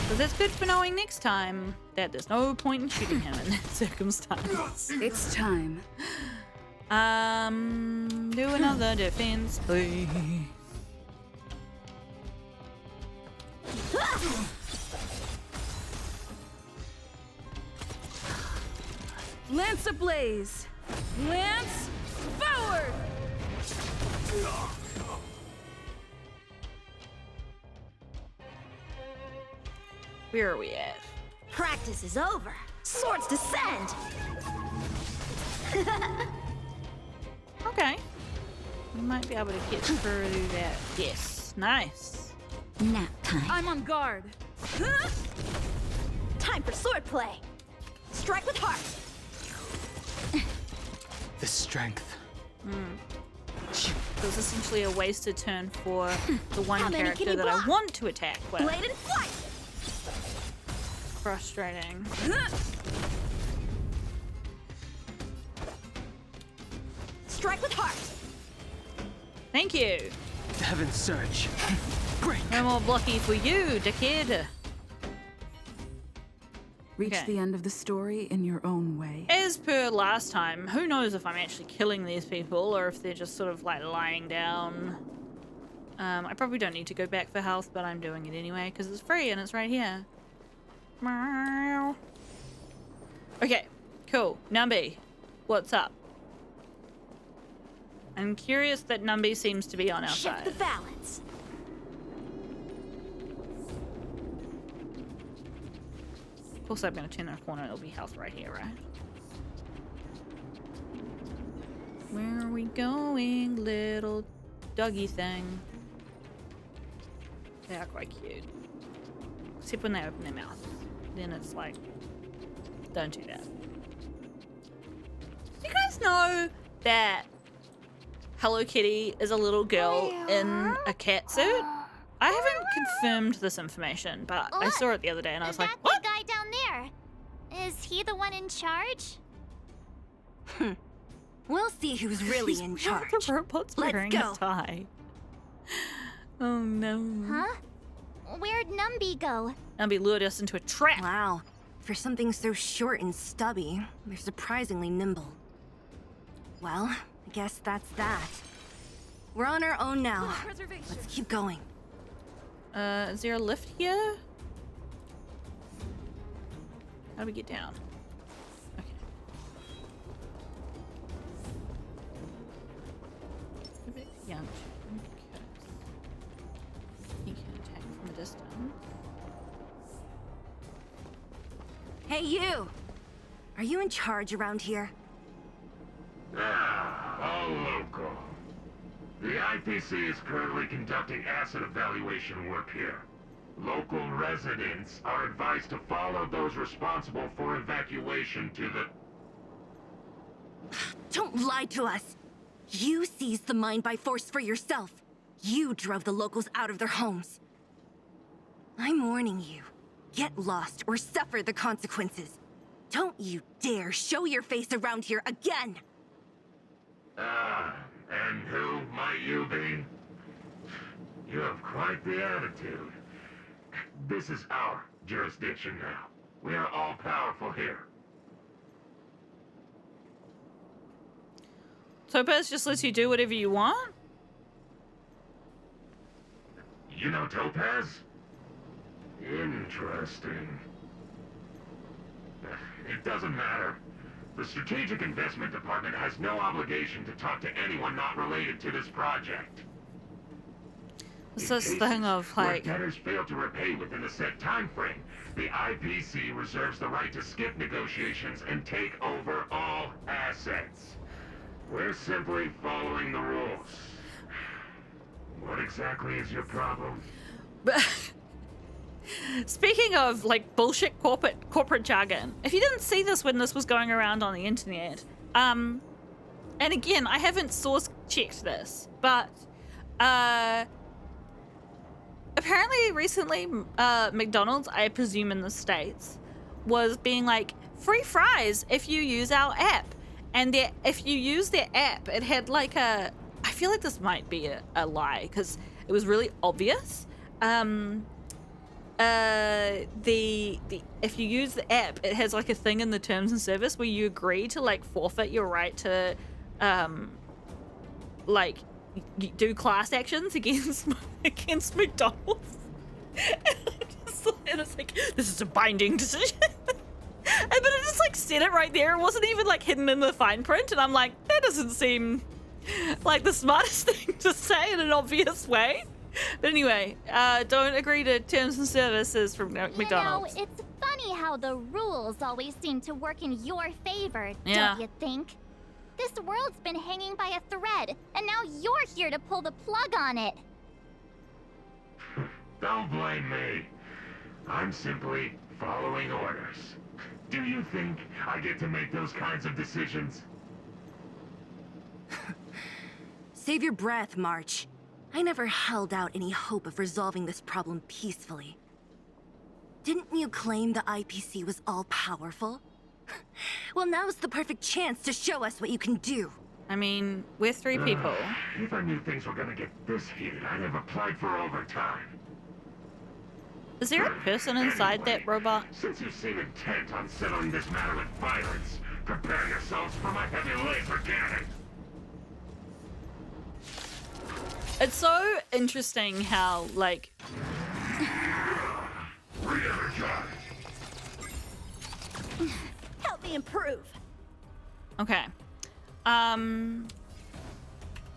So that's good for knowing next time that there's no point in shooting him in that circumstance. It's time. Do another defense, please. Lance ablaze. Lance forward. Where are we at? Practice is over. Swords descend. Okay. We might be able to get through that. Yes, nice. Nap time. I'm on guard. Time for swordplay. Strike with heart. The strength. So it's essentially a wasted turn for the one How many can character you that block? I want to attack with. Bladed flight. Frustrating. Strike with heart. Thank you. Heaven surge. Break. No more blocky for you, dickhead. Reach Okay. the end of the story in your own way. As per last time, who knows if I'm actually killing these people or if they're just sort of like lying down. I probably don't need to go back for health, but I'm doing it anyway because it's free and it's right here. Meow. Okay, cool. Numby, what's up? I'm curious that Numby seems to be on our Shift side. the balance. Of course I'm going to turn the corner, it'll be health right here, right? Where are we going, little doggy thing? They are quite cute. Except when they open their mouth. Then it's like, don't do that. Do you guys know that Hello Kitty is a little girl in a cat suit? I haven't confirmed this information, but I saw it the other day and I was like, That's what? the guy down there. Is he the one in charge? We'll see who's really in charge. The robot's Let's wearing go. a tie. Oh no. Huh? Where'd Numby go? Numby lured us into a trap. Wow. For something so short and stubby, they're surprisingly nimble. Well, I guess that's that. We're on our own now. Let's keep going. Is there a lift here? How do we get down? Okay. A bit young. You can attack from a distance. Hey, you! Are you in charge around here? All local. The IPC is currently conducting asset evaluation work here. Local residents are advised to follow those responsible for evacuation to the... Don't lie to us! You seized the mine by force for yourself. You drove the locals out of their homes. I'm warning you. Get lost or suffer the consequences. Don't you dare show your face around here again! And who might you be? You have quite the attitude. This is our jurisdiction now. We are all powerful here. Topaz just lets you do whatever you want? You know Topaz? Interesting. It doesn't matter. The Strategic Investment Department has no obligation to talk to anyone not related to this project. It's this thing of like... Where debtors fail to repay within a set time frame, the IPC reserves the right to skip negotiations and take over all assets. We're simply following the rules. What exactly is your problem? Speaking of like bullshit corporate jargon, if you didn't see this when this was going around on the internet, and again, I haven't source checked this, but apparently recently McDonald's, I presume in the States, was being like free fries if you use our app, and if you use their app, it had like a, I feel like this might be a lie because it was really obvious. If you use the app, it has like a thing in the terms and service where you agree to like forfeit your right to like do class actions against McDonald's. And it's like, this is a binding decision. But it just like said it right there. It wasn't even like hidden in the fine print, and I'm like, that doesn't seem like the smartest thing to say in an obvious way. But anyway, don't agree to terms and services from McDonald's. You know, it's funny how the rules always seem to work in your favor, Yeah. don't you think? This world's been hanging by a thread, and now you're here to pull the plug on it. Don't blame me. I'm simply following orders. Do you think I get to make those kinds of decisions? Save your breath, March. I never held out any hope of resolving this problem peacefully. Didn't you claim the IPC was all-powerful? Well, now's the perfect chance to show us what you can do. I mean, we're 3 people. If I knew things were gonna get this heated, I'd have applied for overtime. Is there a person inside that robot? Since you seem intent on settling this matter with violence, prepare yourselves for my heavy laser cannon. It's so interesting how, like... Re-energize. Help me improve. Okay.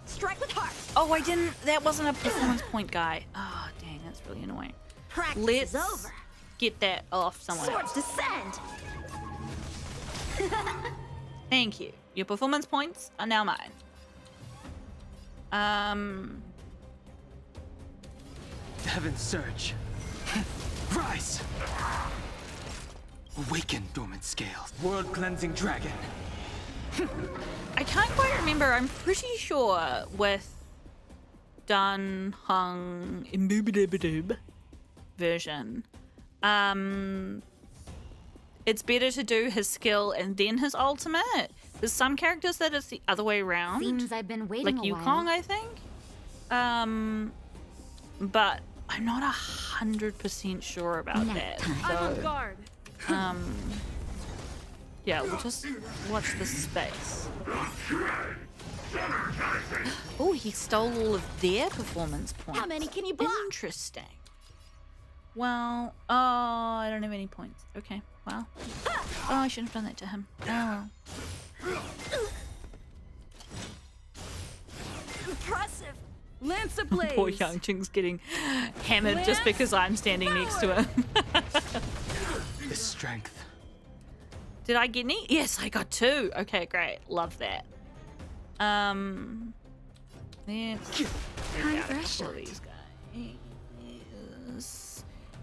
Strike with heart. Oh, I didn't... That wasn't a performance point guy. Oh, dang, that's really annoying. Practice Let's is over. get that off someone Swords else. descend. Thank you. Your performance points are now mine. Heaven surge. Rise! Awaken, dormant scales. World cleansing dragon. I can't quite remember. I'm pretty sure with Dun Hung Imbubidubidub version, it's better to do his skill and then his ultimate. There's some characters that it's the other way around. Seems I've been waiting Like a Yukong, while. I think. But I'm not 100% sure about that. I'm on So, guard. yeah, we'll just watch this space. Oh, he stole all of their performance points. How many can you block? Interesting. Well, oh, I don't have any points. Okay, well. Oh, I shouldn't have done that to him. Oh, well. Impressive. Lance ablaze. Poor Young Ching's getting hammered just because I'm standing next to him. The strength. Did I get any? Yes, I got 2. Okay, great. Love that. Let's Can't get rush all it. these guys.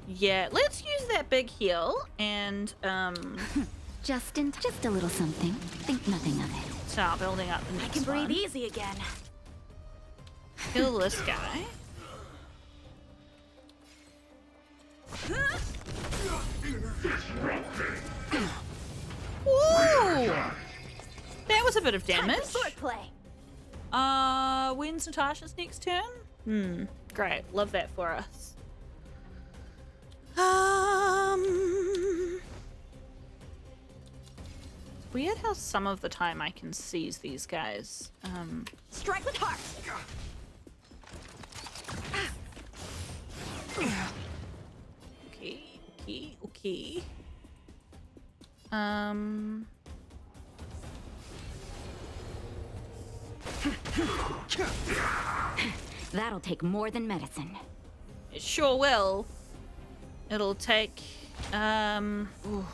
Yeah, let's use that big heal and Just a little something. Think nothing of it. start building up the I next can breathe one. easy again. Kill this guy. Woo! That was a bit of Time damage. for swordplay. When's Natasha's next turn? Great. Love that for us. It's weird how some of the time I can seize these guys. Strike with heart. Okay. That'll take more than medicine. It sure will. It'll take, ooh.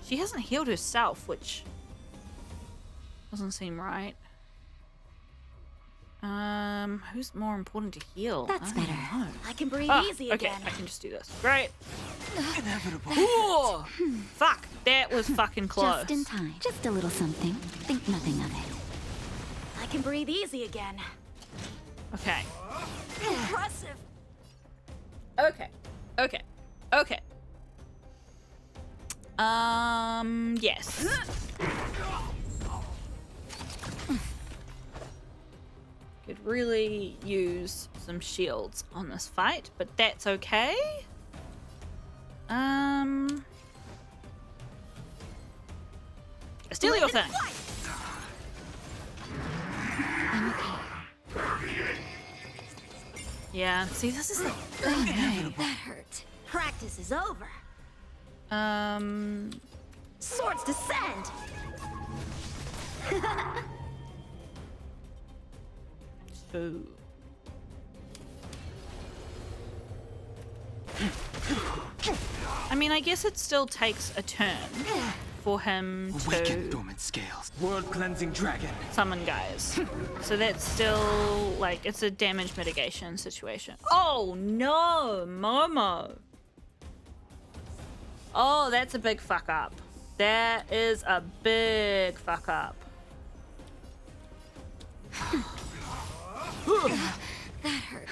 She hasn't healed herself, which doesn't seem right. Who's more important to heal? That's I don't better. know. I can breathe Ah, easy okay, again. I can just do this. Great. Inevitable. Ooh, fuck, that was fucking close. Just in time. Just a little something. Think nothing of it. I can breathe easy again. Okay. Impressive. Okay. Yes. Could really use some shields on this fight, but that's okay. Steal your thing. I'm okay. Yeah, see, this is the thing, hey. That hurt. Practice is over. Swords descend. So. I mean, I guess it still takes a turn for him Awaken, to dormant scales. World cleansing dragon. summon guys. So that's still, like, it's a damage mitigation situation. Oh no, Momo. Oh, that's a big fuck up. That is a big fuck up. That hurt.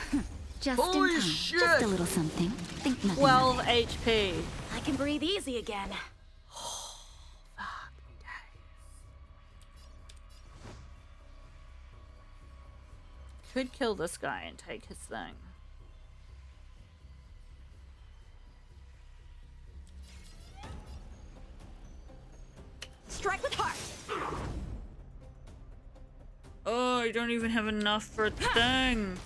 Just Holy in time. shit. Just a little something. Think nothing 12 of it. HP. I can breathe easy again. Could kill this guy and take his thing. I don't even have enough for a thing.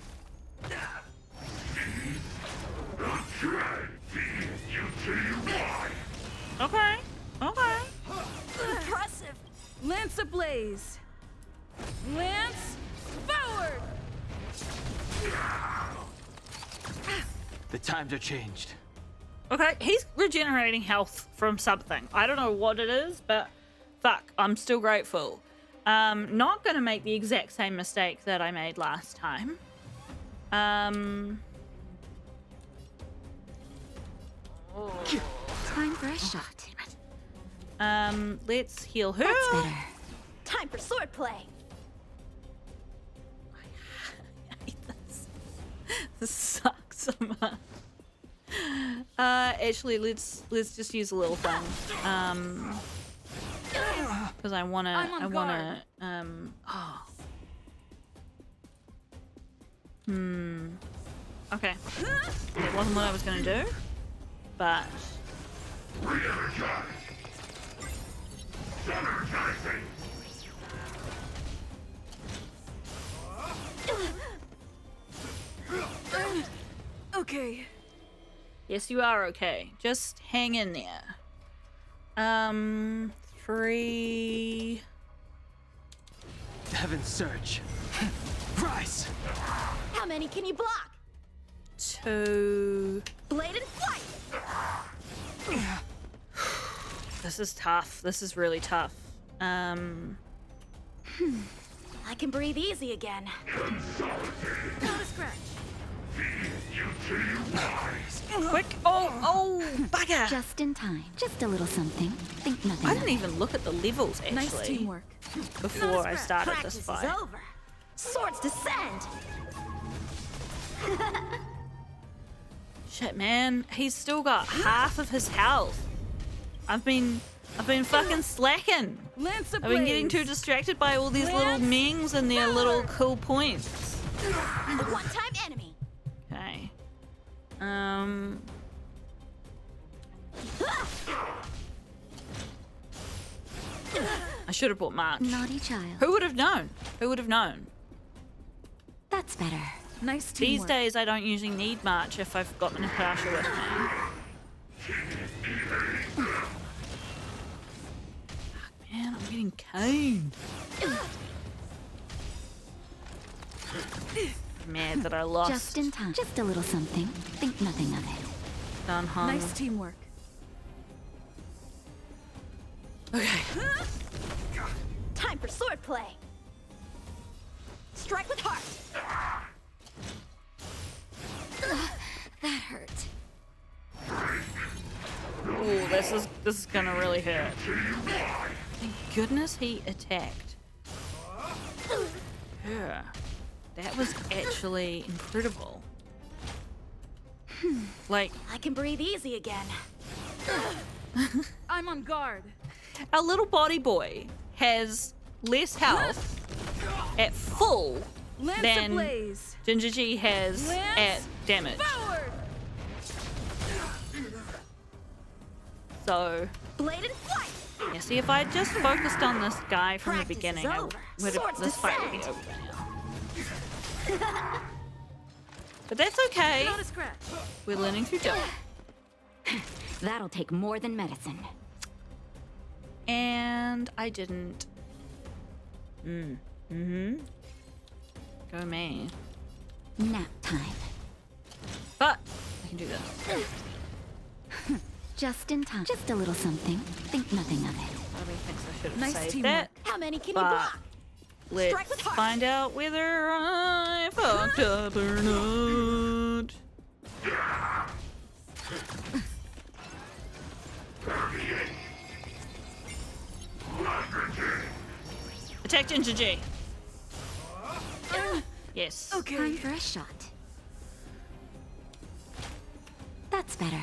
Okay. Okay. Impressive. Lance ablaze. Lance forward. The times are changed. Okay, he's regenerating health from something. I don't know what it is, but fuck, I'm still grateful. Not gonna make the exact same mistake that I made last time. Time for a shot. Let's heal her. That's better. Time for swordplay. I hate this. This sucks so much. Actually, let's just use a little thing. Because I wanna, oh. Okay. It wasn't what I was gonna do, but. Okay. Yes, you are okay. Just hang in there. 3. Heaven's Surge. Rise! How many can you block? 2. Blade and flight. This is tough. This is really tough. I can breathe easy again. Not a scratch. Quick! Oh, bugger! Just in time. Just a little something. Think nothing. I didn't even look at the levels actually Nice teamwork. before I started Practice this is fight. over. Swords descend. Shit, man, he's still got half of his health. I've been fucking slacking. Lance I've been getting too distracted by all these little mings and their little cool points. A one-time enemy. Okay. I should have bought March. Naughty child. Who would have known? Who would have known? That's better. Nice These teamwork. days I don't usually need March if I've got Natasha with me. Fuck, man, I'm getting caned. Mad that I lost. Just in time. Just a little something. Think nothing of it. Done hung. Nice teamwork. Okay. Time for swordplay. Strike with heart. That hurt. Ooh, this is gonna really hurt. Thank goodness he attacked her. That was actually incredible. Like, I can breathe easy again. I'm on guard. our little body boy has less health at full Lance than ablaze. Ginger G has Lance at damage. Forward. So, Blade and flight. yeah, see, if I had just focused on this guy from Practice the beginning, is I over. would Swords have, this fight would be descend. over now. But that's okay. Not a scratch. We're learning through doing. That'll take more than medicine. And I didn't. Go me. Nap time. But I can do this. Just in time. Just a little something. Think nothing of it. Part of me thinks I should have Nice saved teamwork. that. How many can But you block? let's Strike with heart. find out whether I fucked up or not. Attack Ginger G. Yes. Okay. Time for a shot. That's better.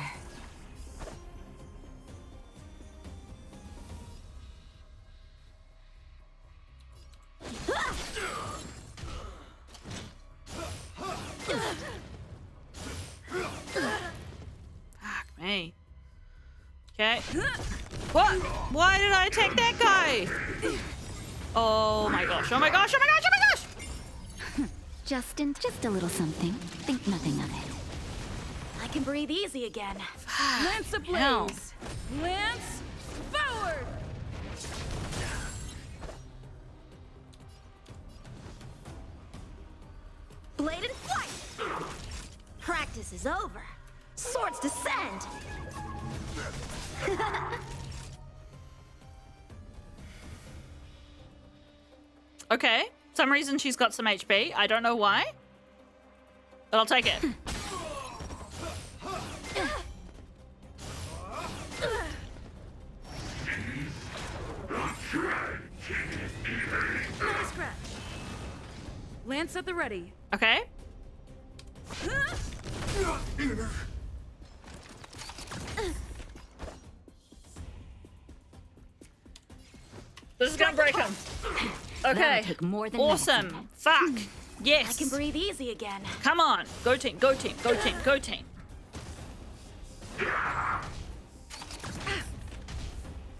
Fuck me. Okay. What? Why did I attack that guy? Oh my gosh, oh my gosh, oh my gosh, oh my gosh! Just a little something. Think nothing of it. I can breathe easy again. Lance ablaze! Lance forward! Blade and flight! Practice is over. Swords descend! Okay. Some reason she's got some HP. I don't know why. But I'll take it. Nice scratch. Lance at the ready. Okay. This is gonna break him. Okay. Took more than Awesome. Fuck. I Yes. can breathe easy again. Come on. Go team. Go team. Go team. Go team.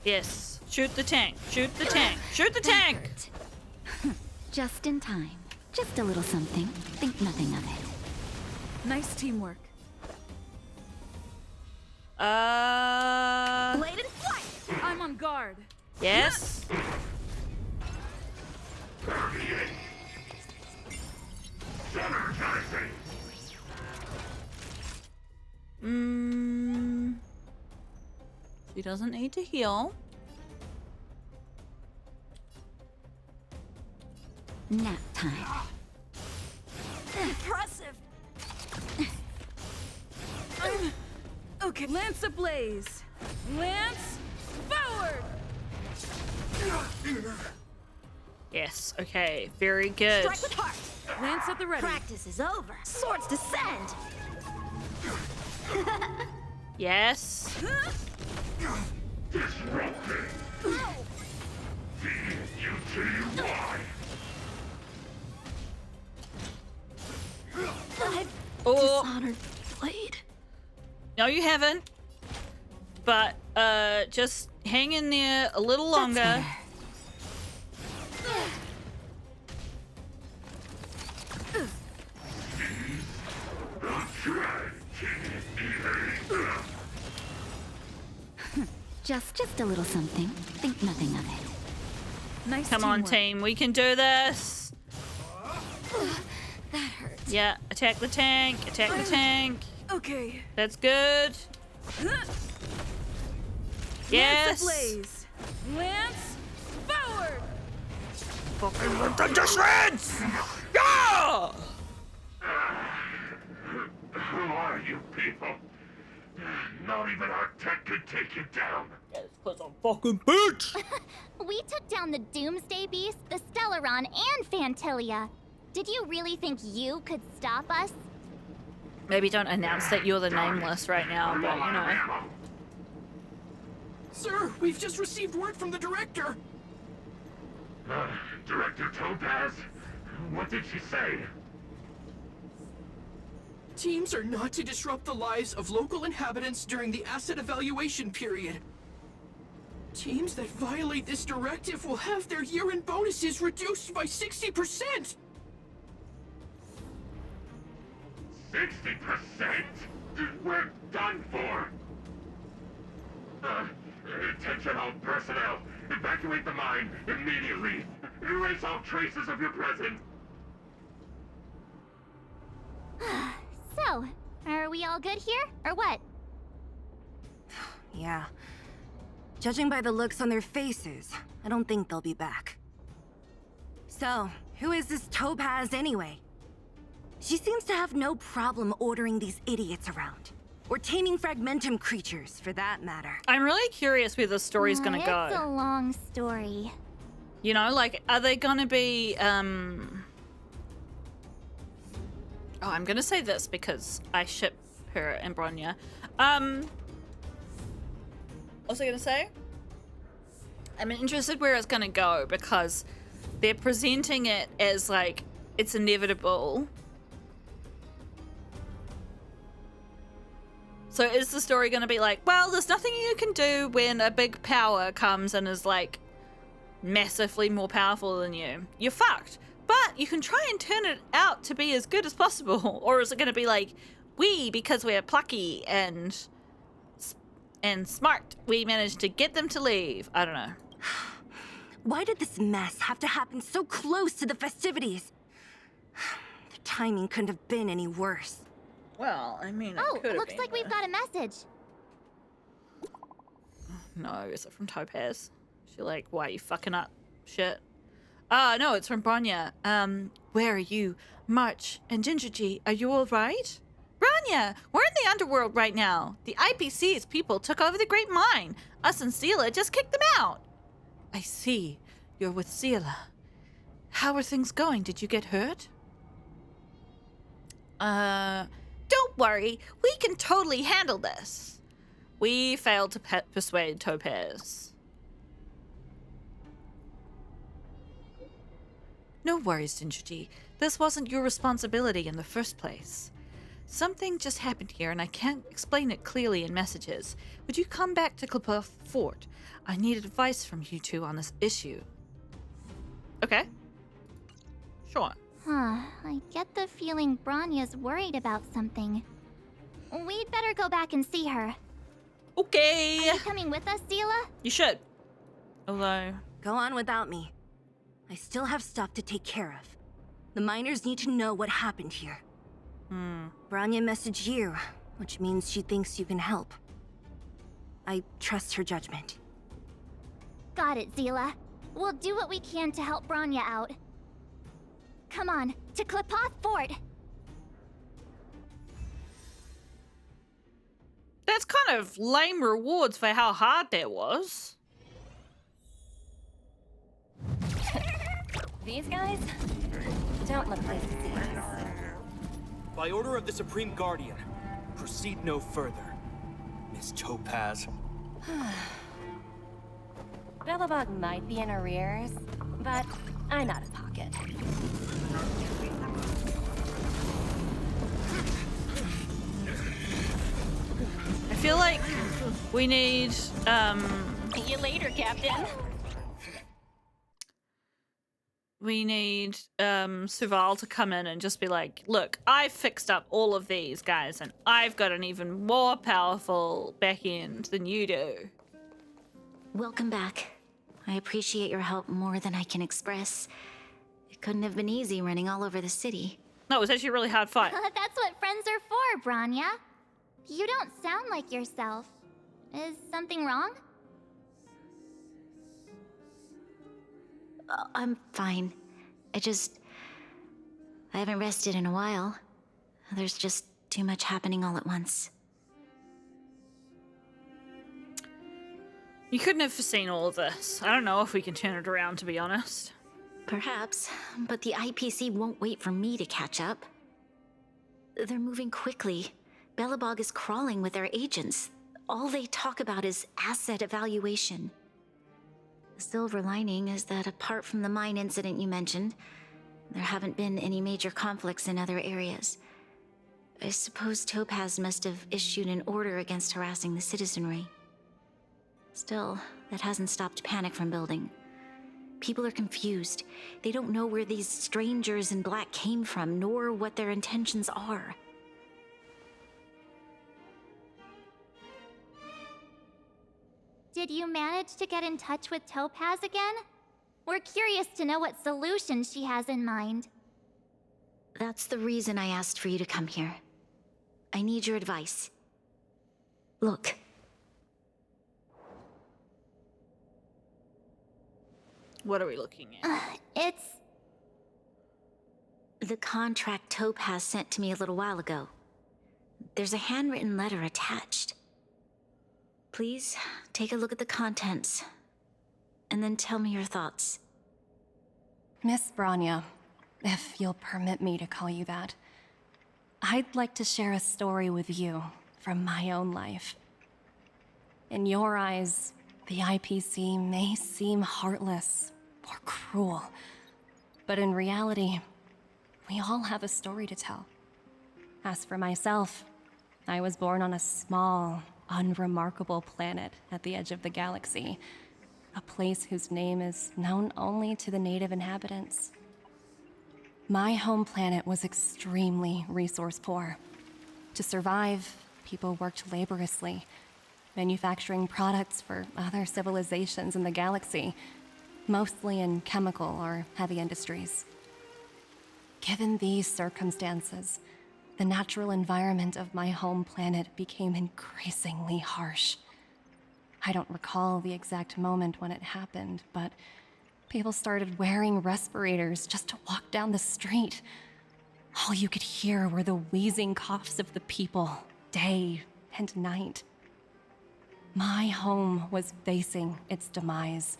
Yes. Shoot the tank. Shoot the tank. Shoot the tank. Just in time. Just a little something. Think nothing of it. Nice teamwork. Blade and flight! I'm on guard. Yes. She doesn't need to heal. Nap time. Impressive! Okay, Lance ablaze. Lance forward! Yes. Okay. Very good. Strike with heart! Lance at the ready. Practice is over. Swords descend! Yes. Disrupting. VUTY. Oh. Dishonored blade. No, you haven't. But just hang in there a little longer. Just a little something. Think nothing of it. Nice Come on, teamwork. team. We can do this. That hurts. Yeah. Attack the tank. Attack the tank. Okay. That's good. Yes. Lance ablaze. Lance forward! Fucking with the shreds! Yeah! Who are you people? Not even our tech could take you down. That's because I'm fucking bitch! We took down the Doomsday Beast, the Stellaron, and Fantilia. Did you really think you could stop us? Maybe don't announce that you're the nameless right now, but you know. Sir, we've just received word from the director. Director Topaz? What did she say? Teams are not to disrupt the lives of local inhabitants during the asset evaluation period. Teams that violate this directive will have their year-end bonuses reduced by 60%! 60%? We're done for! Attention all personnel! Evacuate the mine immediately! Erase all traces of your presence! So, are we all good here, or what? Yeah. Judging by the looks on their faces, I don't think they'll be back. So, who is this Topaz anyway? She seems to have no problem ordering these idiots around. Or taming fragmentum creatures, for that matter. I'm really curious where the story's gonna It's go. a long story. You know, like, are they gonna be, Oh, I'm gonna say this because I ship her and Bronya. What was I gonna say? I'm interested where it's gonna go because they're presenting it as like it's inevitable. So is the story gonna be like, well, there's nothing you can do when a big power comes and is like massively more powerful than you. You're fucked. But you can try and turn it out to be as good as possible. Or is it going to be like, we, because we're plucky and smart, we managed to get them to leave? I don't know. Why did this mess have to happen so close to the festivities? The timing couldn't have been any worse. Well, I mean, Oh, looks like we've got a message. No, is it from Topaz? She like, why are you fucking up shit? No, it's from Broyna. Where are you? March and Ginger G, are you all right? Broyna, we're in the underworld right now. The IPC's people took over the Great Mine. Us and Seela just kicked them out. I see. You're with Seela. How are things going? Did you get hurt? Don't worry. We can totally handle this. We failed to persuade Topaz. No worries, Ginger G. This wasn't your responsibility in the first place. Something just happened here, and I can't explain it clearly in messages. Would you come back to Klippa Fort? I need advice from you two on this issue. Okay. Sure. I get the feeling Bronya's worried about something. We'd better go back and see her. Okay. Are you coming with us, Seela? You should. Although... Go on without me. I still have stuff to take care of. The miners need to know what happened here. Bronya messaged you, which means she thinks you can help. I trust her judgment. Got it, Seela. We'll do what we can to help Bronya out. Come on, to Klippa Fort! That's kind of lame rewards for how hard that was. These guys don't look like disease. By order of the Supreme Guardian, proceed no further, Miss Topaz. Belabog might be in arrears, but I'm out of pocket. I feel like we need, See you later, Captain. we need, Suval to come in and just be like, look, I fixed up all of these guys, and I've got an even more powerful back end than you do. Welcome back. I appreciate your help more than I can express. It couldn't have been easy running all over the city. No, it was actually a really hard fight. That's what friends are for, Bronya. You don't sound like yourself. Is something wrong? I'm fine. I haven't rested in a while. There's just too much happening all at once. You couldn't have foreseen all of this. I don't know if we can turn it around, to be honest. Perhaps, but the IPC won't wait for me to catch up. They're moving quickly. Belabog is crawling with their agents. All they talk about is asset evaluation. The silver lining is that apart from the mine incident you mentioned, there haven't been any major conflicts in other areas. I suppose Topaz must have issued an order against harassing the citizenry. Still, that hasn't stopped panic from building. People are confused. They don't know where these strangers in black came from, nor what their intentions are. Did you manage to get in touch with Topaz again? We're curious to know what solution she has in mind. That's the reason I asked for you to come here. I need your advice. Look. What are we looking at? It's... The contract Topaz sent to me a little while ago. There's a handwritten letter attached. Please, take a look at the contents, and then tell me your thoughts. Miss Bronya, if you'll permit me to call you that, I'd like to share a story with you from my own life. In your eyes, the IPC may seem heartless or cruel, but in reality, we all have a story to tell. As for myself, I was born on a small, unremarkable planet at the edge of the galaxy, a place whose name is known only to the native inhabitants. My home planet was extremely resource poor. To survive, people worked laboriously, manufacturing products for other civilizations in the galaxy, mostly in chemical or heavy industries. Given these circumstances, the natural environment of my home planet became increasingly harsh. I don't recall the exact moment when it happened, but people started wearing respirators just to walk down the street. All you could hear were the wheezing coughs of the people, day and night. My home was facing its demise.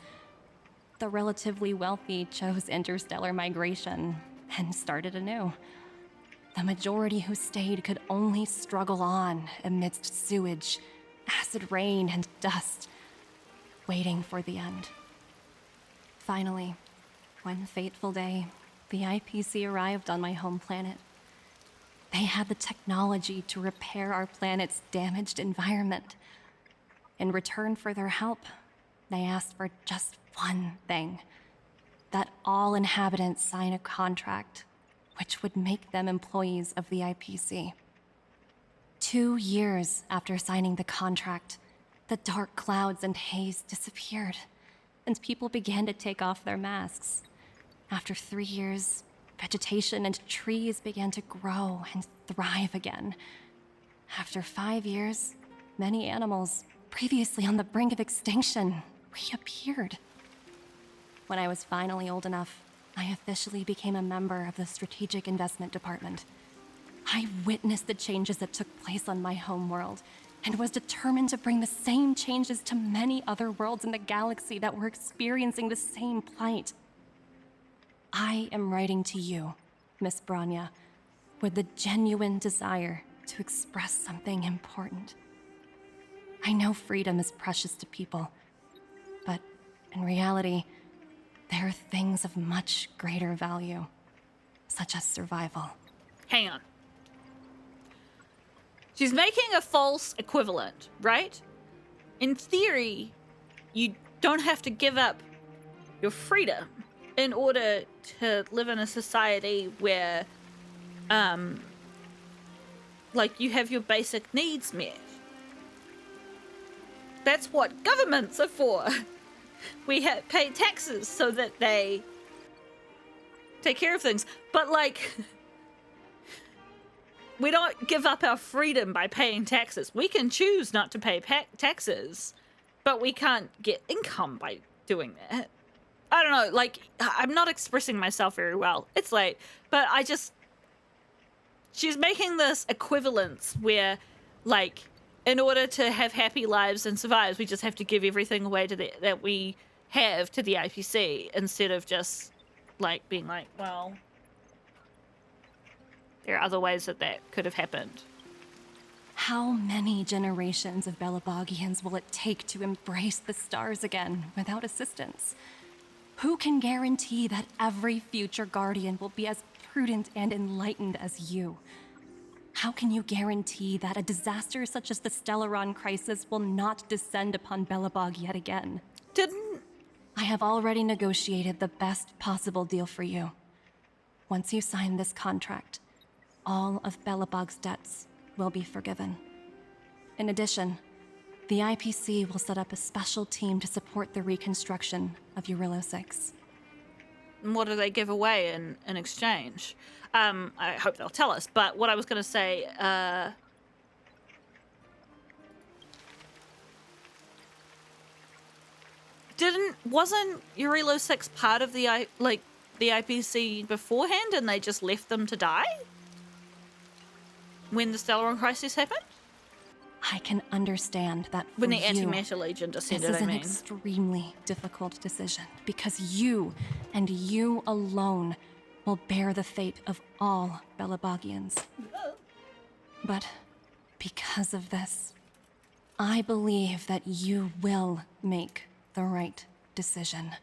The relatively wealthy chose interstellar migration and started anew. The majority who stayed could only struggle on amidst sewage, acid rain, and dust, waiting for the end. Finally, one fateful day, the IPC arrived on my home planet. They had the technology to repair our planet's damaged environment. In return for their help, they asked for just one thing: that all inhabitants sign a contract which would make them employees of the IPC. 2 years after signing the contract, the dark clouds and haze disappeared, and people began to take off their masks. After 3 years, vegetation and trees began to grow and thrive again. After 5 years, many animals, previously on the brink of extinction, reappeared. When I was finally old enough, I officially became a member of the Strategic Investment Department. I witnessed the changes that took place on my home world, and was determined to bring the same changes to many other worlds in the galaxy that were experiencing the same plight. I am writing to you, Miss Broyna, with the genuine desire to express something important. I know freedom is precious to people, but in reality, there are things of much greater value, such as survival. Hang on. She's making a false equivalent, right? In theory, you don't have to give up your freedom in order to live in a society where, like, you have your basic needs met. That's what governments are for. We pay taxes so that they take care of things. But, like, we don't give up our freedom by paying taxes. We can choose not to pay taxes, but we can't get income by doing that. I don't know, like, I'm not expressing myself very well. It's late, but she's making this equivalence where, like, in order to have happy lives and survive, we just have to give everything away to that we have to the IPC, instead of just, like, being like, well, there are other ways that could have happened. How many generations of Belabogians will it take to embrace the stars again without assistance? Who can guarantee that every future Guardian will be as prudent and enlightened as you? How can you guarantee that a disaster such as the Stellaron crisis will not descend upon Belabog yet again? I have already negotiated the best possible deal for you. Once you sign this contract, all of Belabog's debts will be forgiven. In addition, the IPC will set up a special team to support the reconstruction of Eurilo 6. And what do they give away in exchange? I hope they'll tell us, but what I was going to say, wasn't Eurilo 6 part of the IPC beforehand, and they just left them to die when the Stellaron crisis happened? I can understand that when the you, Anti-Matter Legion descended, this is an extremely difficult decision, because you, and you alone, will bear the fate of all Belabogians. But because of this, I believe that you will make the right decision.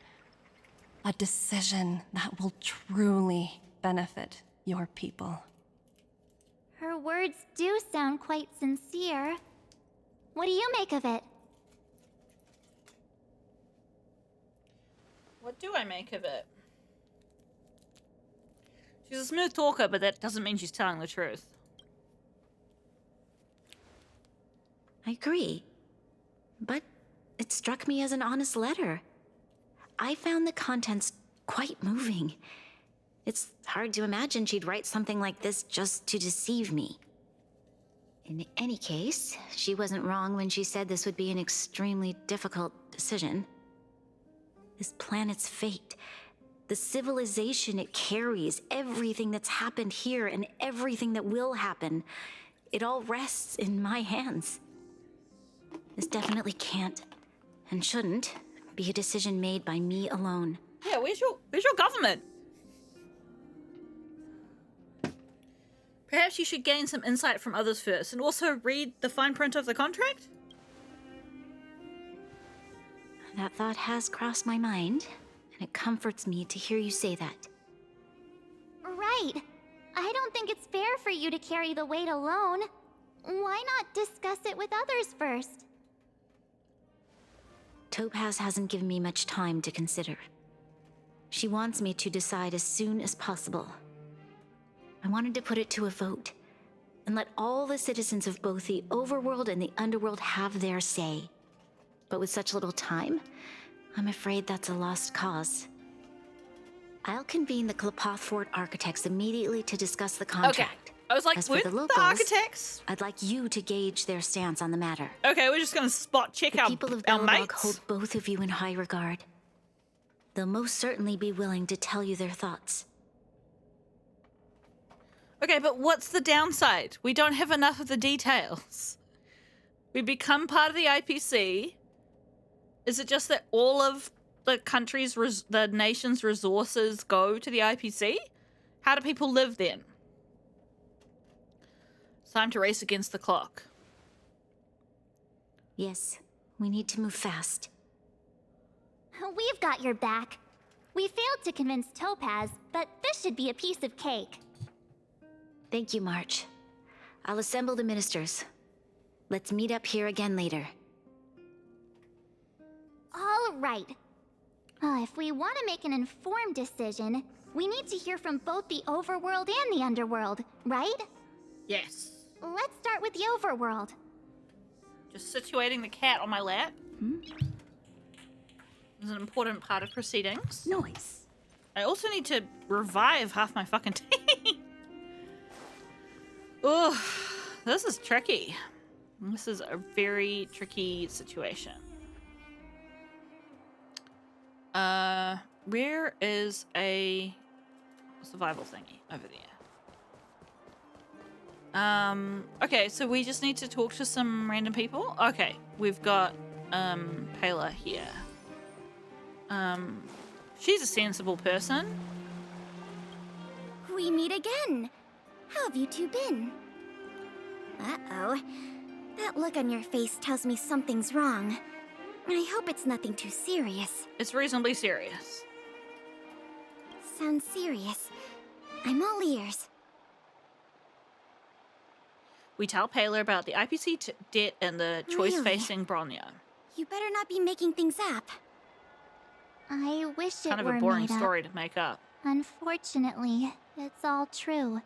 A decision that will truly benefit your people. Her words do sound quite sincere. What do you make of it? What do I make of it? She's a smooth talker, but that doesn't mean she's telling the truth. I agree. But it struck me as an honest letter. I found the contents quite moving. It's hard to imagine she'd write something like this just to deceive me. In any case, she wasn't wrong when she said this would be an extremely difficult decision. This planet's fate, the civilization it carries, everything that's happened here and everything that will happen, it all rests in my hands. This definitely can't, and shouldn't, be a decision made by me alone. Yeah, where's your government? Perhaps you should gain some insight from others first, and also read the fine print of the contract? That thought has crossed my mind, and it comforts me to hear you say that. Right. I don't think it's fair for you to carry the weight alone. Why not discuss it with others first? Topaz hasn't given me much time to consider. She wants me to decide as soon as possible. I wanted to put it to a vote, and let all the citizens of both the overworld and the underworld have their say. But with such little time, I'm afraid that's a lost cause. I'll convene the Klapothfort architects immediately to discuss the contract. Okay. I was like, As with for the the locals, architects? I'd like you to gauge their stance on the matter. Okay, we're just gonna spot check The people of our Belabog mates. hold both of you in high regard. They'll most certainly be willing to tell you their thoughts. Okay, but what's the downside? We don't have enough of the details. We become part of the IPC. Is it just that all of the country's, the nation's resources go to the IPC? How do people live then? It's time to race against the clock. Yes, we need to move fast. We've got your back. We failed to convince Topaz, but this should be a piece of cake. Thank you, March. I'll assemble the ministers. Let's meet up here again later. All right. If we want to make an informed decision, we need to hear from both the overworld and the underworld, right? Yes. Let's start with the overworld. Just situating the cat on my lap. Is an important part of proceedings. Nice. I also need to revive half my fucking team. Ugh, this is tricky. This is a very tricky situation. Where is a survival thingy? Over there. Okay, so we just need to talk to some random people. Okay, we've got, Payla here. She's a sensible person. We meet again. How have you two been? Uh-oh. That look on your face tells me something's wrong. I hope it's nothing too serious. It's reasonably serious. Sounds serious. I'm all ears. We tell Payla about the IPC debt and the choice facing Broyna. You better not be making things up. I wish it Kind of were a boring made up. story to make up. Unfortunately, it's all true.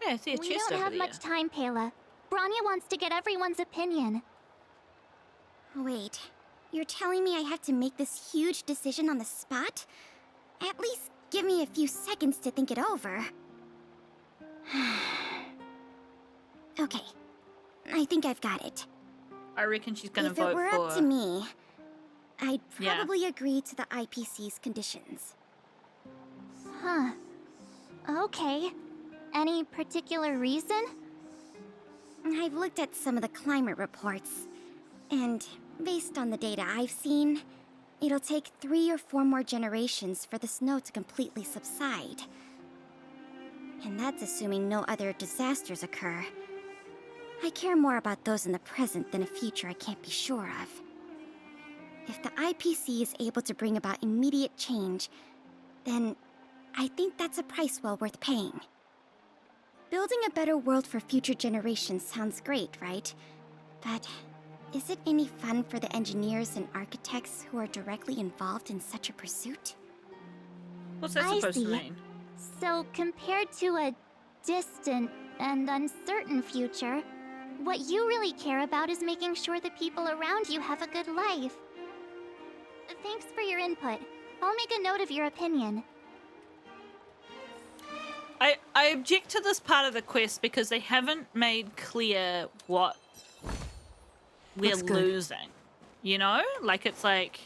Yeah, I see a We chest don't over have there. much time, Payla. Bronya wants to get everyone's opinion. Wait, you're telling me I have to make this huge decision on the spot? At least give me a few seconds to think it over. Okay, I think I've got it. I reckon she's gonna If vote it were for... up to me, I'd Yeah. probably agree to the IPC's conditions. Huh. Okay. Any particular reason? I've looked at some of the climate reports, and based on the data I've seen, it'll take 3 or 4 more generations for the snow to completely subside. And that's assuming no other disasters occur. I care more about those in the present than a future I can't be sure of. If the IPC is able to bring about immediate change, then I think that's a price well worth paying. Building a better world for future generations sounds great, right? But is it any fun for the engineers and architects who are directly involved in such a pursuit? What's that I supposed to see. mean? So, compared to a distant and uncertain future, what you really care about is making sure the people around you have a good life. Thanks for your input. I'll make a note of your opinion. I object to this part of the quest because they haven't made clear what we're losing. You know? Like, it's like,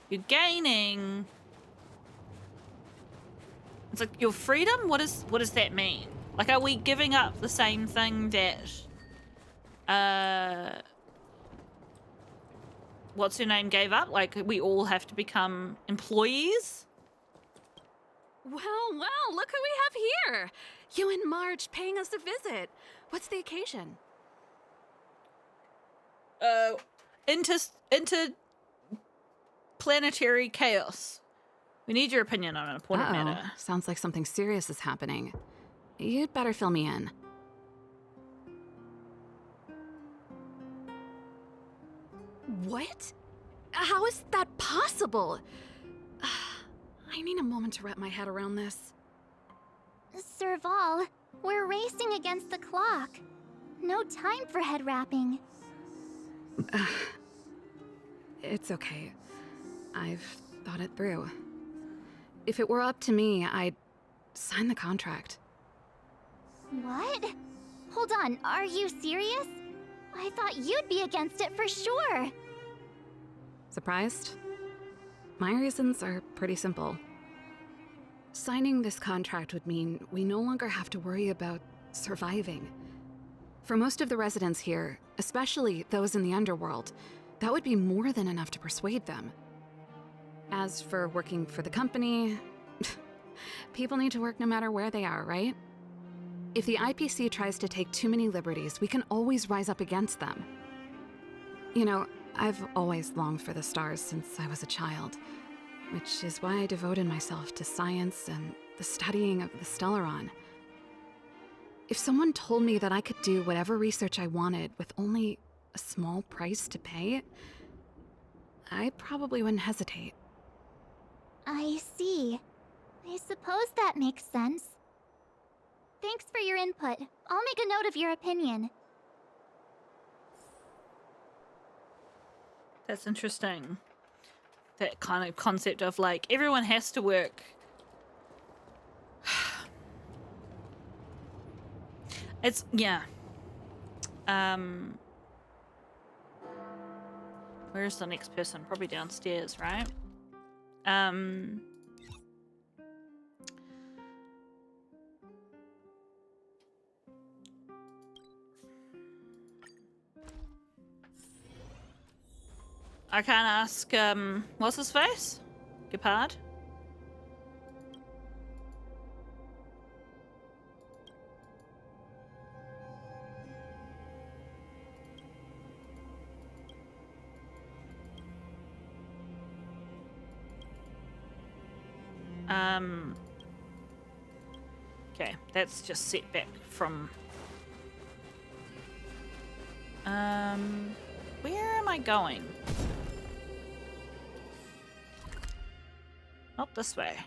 you're gaining... It's like, your freedom? What does that mean? Like, are we giving up the same thing that... what's her name gave up? Like, we all have to become employees? Well, look who we have here! You and Marge paying us a visit. What's the occasion? Interplanetary chaos. We need your opinion on an important matter. Sounds like something serious is happening. You'd better fill me in. What? How is that possible? I need a moment to wrap my head around this. Serval, we're racing against the clock. No time for head wrapping. It's okay. I've thought it through. If it were up to me, I'd sign the contract. What? Hold on, are you serious? I thought you'd be against it for sure. Surprised? My reasons are pretty simple. Signing this contract would mean we no longer have to worry about surviving. For most of the residents here, especially those in the underworld, that would be more than enough to persuade them. As for working for the company, people need to work no matter where they are, right? If the IPC tries to take too many liberties, we can always rise up against them. You know, I've always longed for the stars since I was a child, which is why I devoted myself to science and the studying of the Stellaron. If someone told me that I could do whatever research I wanted with only a small price to pay, I probably wouldn't hesitate. I see. I suppose that makes sense. Thanks for your input. I'll make a note of your opinion. That's interesting. That kind of concept of, like, everyone has to work. It's, yeah. Where's the next person? Probably downstairs, right? I can't ask, what's his face? Gepard? Okay, that's just set back from... where am I going? Not this way.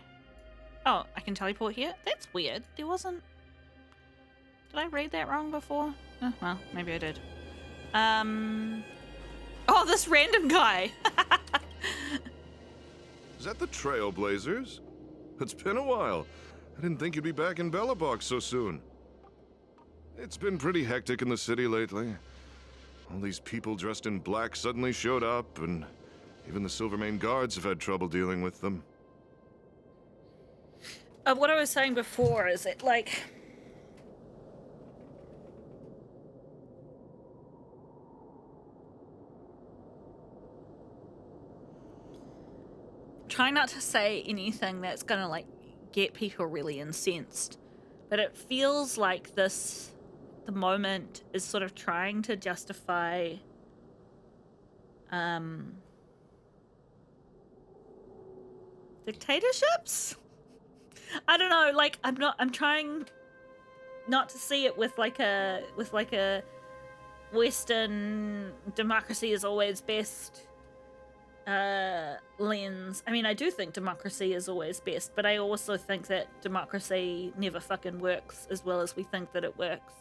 Oh, I can teleport here? That's weird. There wasn't... Did I read that wrong before? Oh, well, maybe I did. Oh, this random guy! Is that the Trailblazers? It's been a while. I didn't think you'd be back in Belabog so soon. It's been pretty hectic in the city lately. All these people dressed in black suddenly showed up, and even the Silvermane guards have had trouble dealing with them. What I was saying before is that, like... Trying not to say anything that's gonna, like, get people really incensed. But it feels like this, the moment, is sort of trying to justify... dictatorships? I don't know, like, I'm trying not to see it with like a Western democracy is always best lens. I mean, I do think democracy is always best, but I also think that democracy never fucking works as well as we think that it works.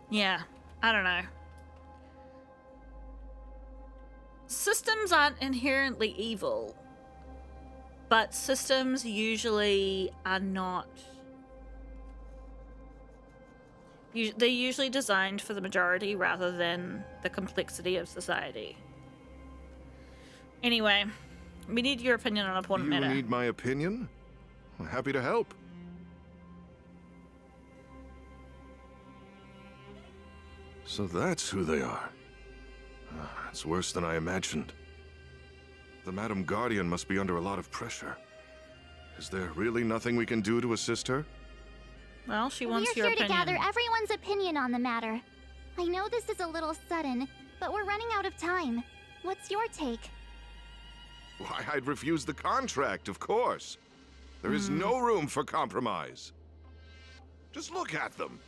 Yeah, I don't know. Systems aren't inherently evil, but systems usually are not. They're usually designed for the majority rather than the complexity of society. Anyway, we need your opinion on an important matter. You need my opinion? I'm happy to help. So that's who they are. It's worse than I imagined. The Madam Guardian must be under a lot of pressure. Is there really nothing we can do to assist her? Well, she wants We're your here opinion. to gather everyone's opinion on the matter. I know this is a little sudden, but we're running out of time. What's your take? Why, I'd refuse the contract, of course. There is no room for compromise. Just look at them.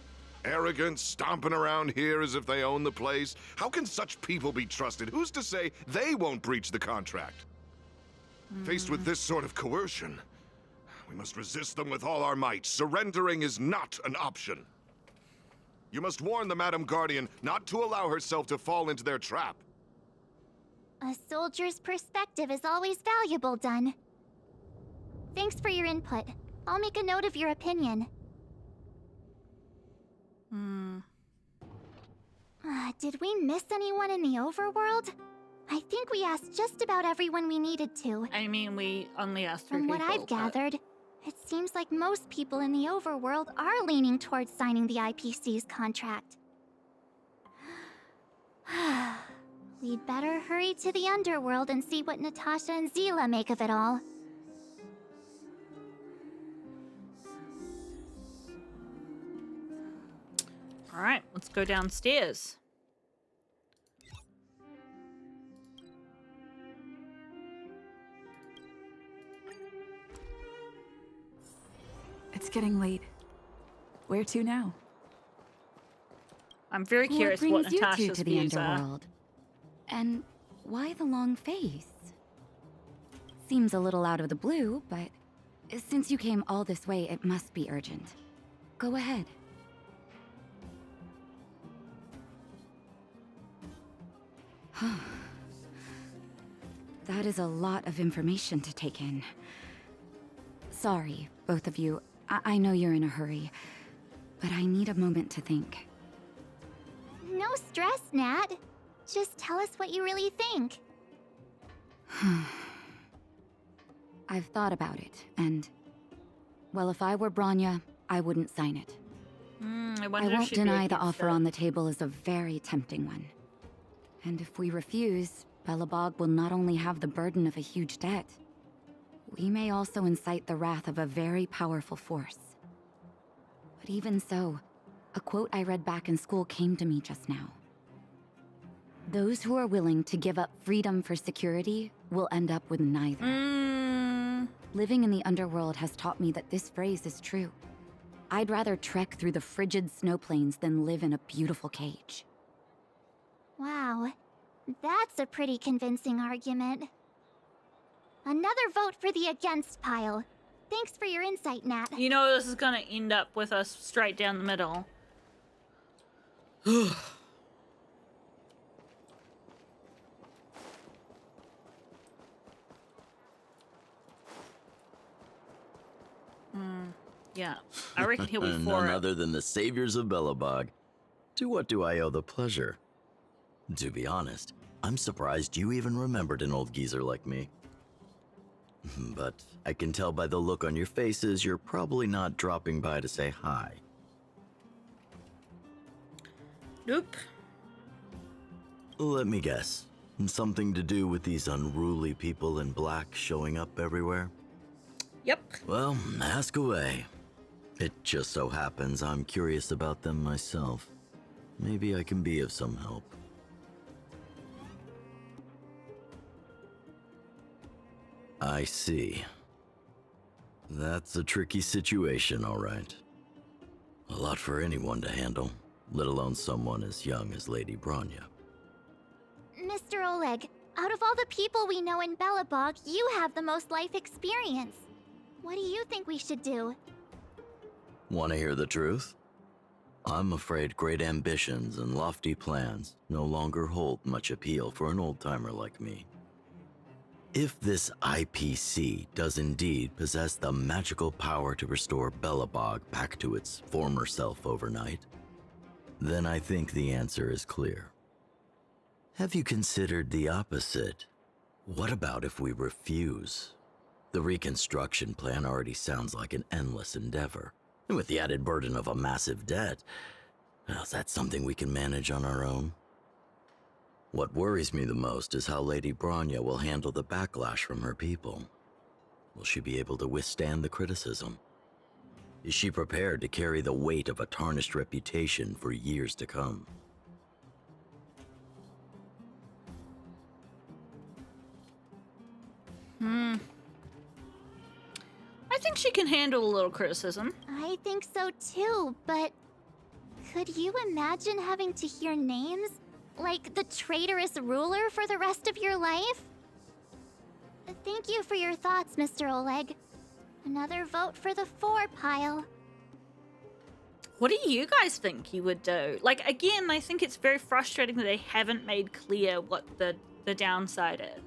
Arrogant, stomping around here as if they own the place. How can such people be trusted? Who's to say they won't breach the contract? Faced with this sort of coercion, we must resist them with all our might. Surrendering is not an option. You must warn the Madam Guardian not to allow herself to fall into their trap. A soldier's perspective is always valuable, Dunn. Thanks for your input. I'll make a note of your opinion. Did we miss anyone in the overworld? I think we asked just about everyone we needed to. I mean, we only asked 3 From people. what I've gathered, it seems like most people in the overworld are leaning towards signing the IPC's contract. We'd better hurry to the underworld and see what Natasha and Zila make of it all. Alright, let's go downstairs. It's getting late. Where to now? I'm very curious what brings you Natasha's two to the views are. underworld? And why the long face? Seems a little out of the blue, but since you came all this way, it must be urgent. Go ahead. That is a lot of information to take in. Sorry, both of you. I know you're in a hurry, but I need a moment to think. No stress, Nat. Just tell us what you really think. I've thought about it, and... well, if I were Broyna, I wouldn't sign it. I I wonder if won't she'd be deny the against offer it. on the table is a very tempting one. And if we refuse, Belabog will not only have the burden of a huge debt, we may also incite the wrath of a very powerful force. But even so, a quote I read back in school came to me just now. Those who are willing to give up freedom for security will end up with neither. Living in the underworld has taught me that this phrase is true. I'd rather trek through the frigid snow plains than live in a beautiful cage. Wow, that's a pretty convincing argument. Another vote for the against pile. Thanks for your insight, Nat. You know this is gonna end up with us straight down the middle. Yeah, I reckon he'll be for None it. other than the saviors of Belabog. To what do I owe the pleasure? To be honest, I'm surprised you even remembered an old geezer like me. But I can tell by the look on your faces you're probably not dropping by to say hi. Nope. Let me guess. Something to do with these unruly people in black showing up everywhere? Yep. Well, ask away. It just so happens I'm curious about them myself. Maybe I can be of some help. I see. That's a tricky situation, all right. A lot for anyone to handle. let alone someone as young as Lady Bronya. Mr. Oleg, out of all the people we know in Belabog, you have the most life experience. What do you think we should do? Want to hear the truth? I'm afraid great ambitions and lofty plans no longer hold much appeal for an old-timer like me. If this IPC does indeed possess the magical power to restore Belabog back to its former self overnight, then I think the answer is clear. Have you considered the opposite? What about if we refuse? The reconstruction plan already sounds like an endless endeavor. And with the added burden of a massive debt, well, is that something we can manage on our own? What worries me the most is how Lady Bronya will handle the backlash from her people. Will she be able to withstand the criticism? Is she prepared to carry the weight of a tarnished reputation for years to come? I think she can handle a little criticism. I think so too, but could you imagine having to hear names? Like the traitorous ruler for the rest of your life? Thank you for your thoughts, Mr. Oleg. Another vote for the 4 pile. What do you guys think you would do? Like, again, I think it's very frustrating that they haven't made clear what the downside is.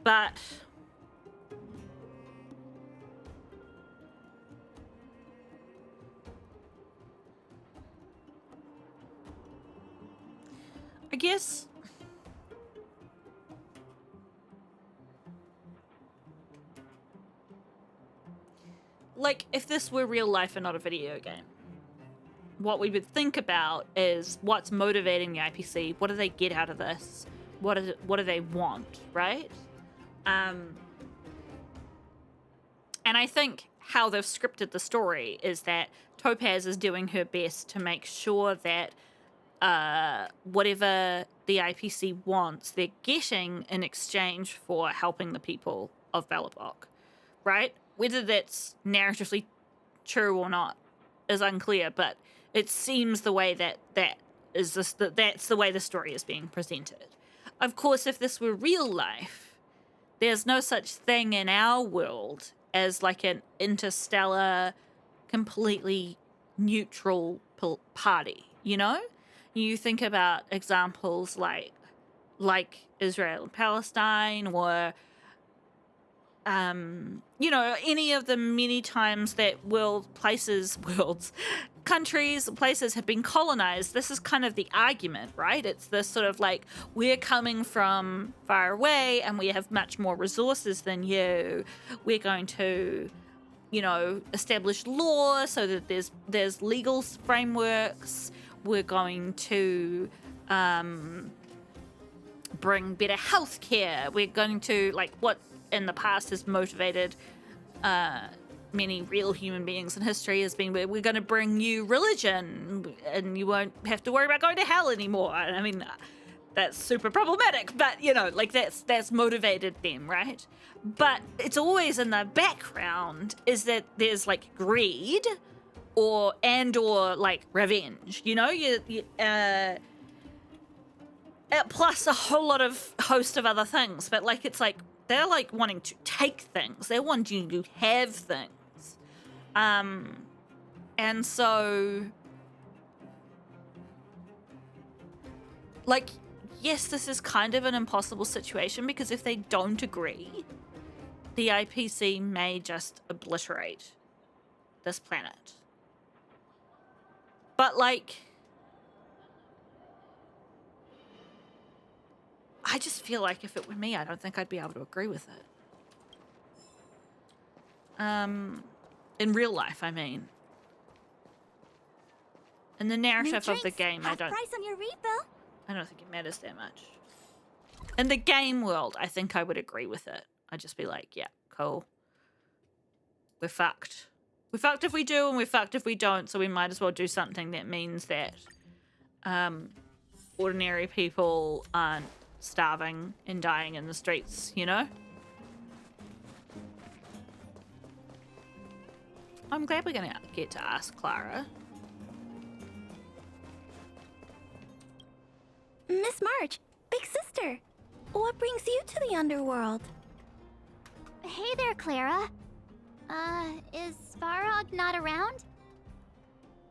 But I guess like if this were real life and not a video game, what we would think about is what's motivating the IPC. What do they get out of this? What do they want, right? And I think how they've scripted the story is that Topaz is doing her best to make sure that whatever the IPC wants, they're getting in exchange for helping the people of Belabog, right? Whether that's narratively true or not is unclear, but it seems the way that's the way the story is being presented. Of course, if this were real life, there's no such thing in our world as like an interstellar, completely neutral party, you know? You think about examples like Israel and Palestine, or you know, any of the many times that countries, places have been colonized. This is kind of the argument, right? It's this sort of like, we're coming from far away and we have much more resources than you. We're going to, you know, establish law so that there's legal frameworks. We're going to bring better healthcare. We're going to, like, what in the past has motivated many real human beings in history has been, we're going to bring you religion and you won't have to worry about going to hell anymore. I mean, that's super problematic, but, you know, like, that's motivated them, right? But it's always in the background is that there's, like, greed or like revenge, you know, plus a whole lot of host of other things. But like, it's like they're like wanting to take things, they're wanting to have things, and so like, yes, this is kind of an impossible situation because if they don't agree, the IPC may just obliterate this planet. But, like, I just feel like if it were me, I don't think I'd be able to agree with it. In real life, I mean. In the narrative of the game, I don't price on your refill. I don't think it matters that much. In the game world, I think I would agree with it. I'd just be like, yeah, cool. We're fucked. We're fucked if we do, and we're fucked if we don't, so we might as well do something that means that ordinary people aren't starving and dying in the streets, you know? I'm glad we're gonna get to ask Clara. Miss March, big sister. What brings you to the underworld? Hey there, Clara. Is Svarog not around?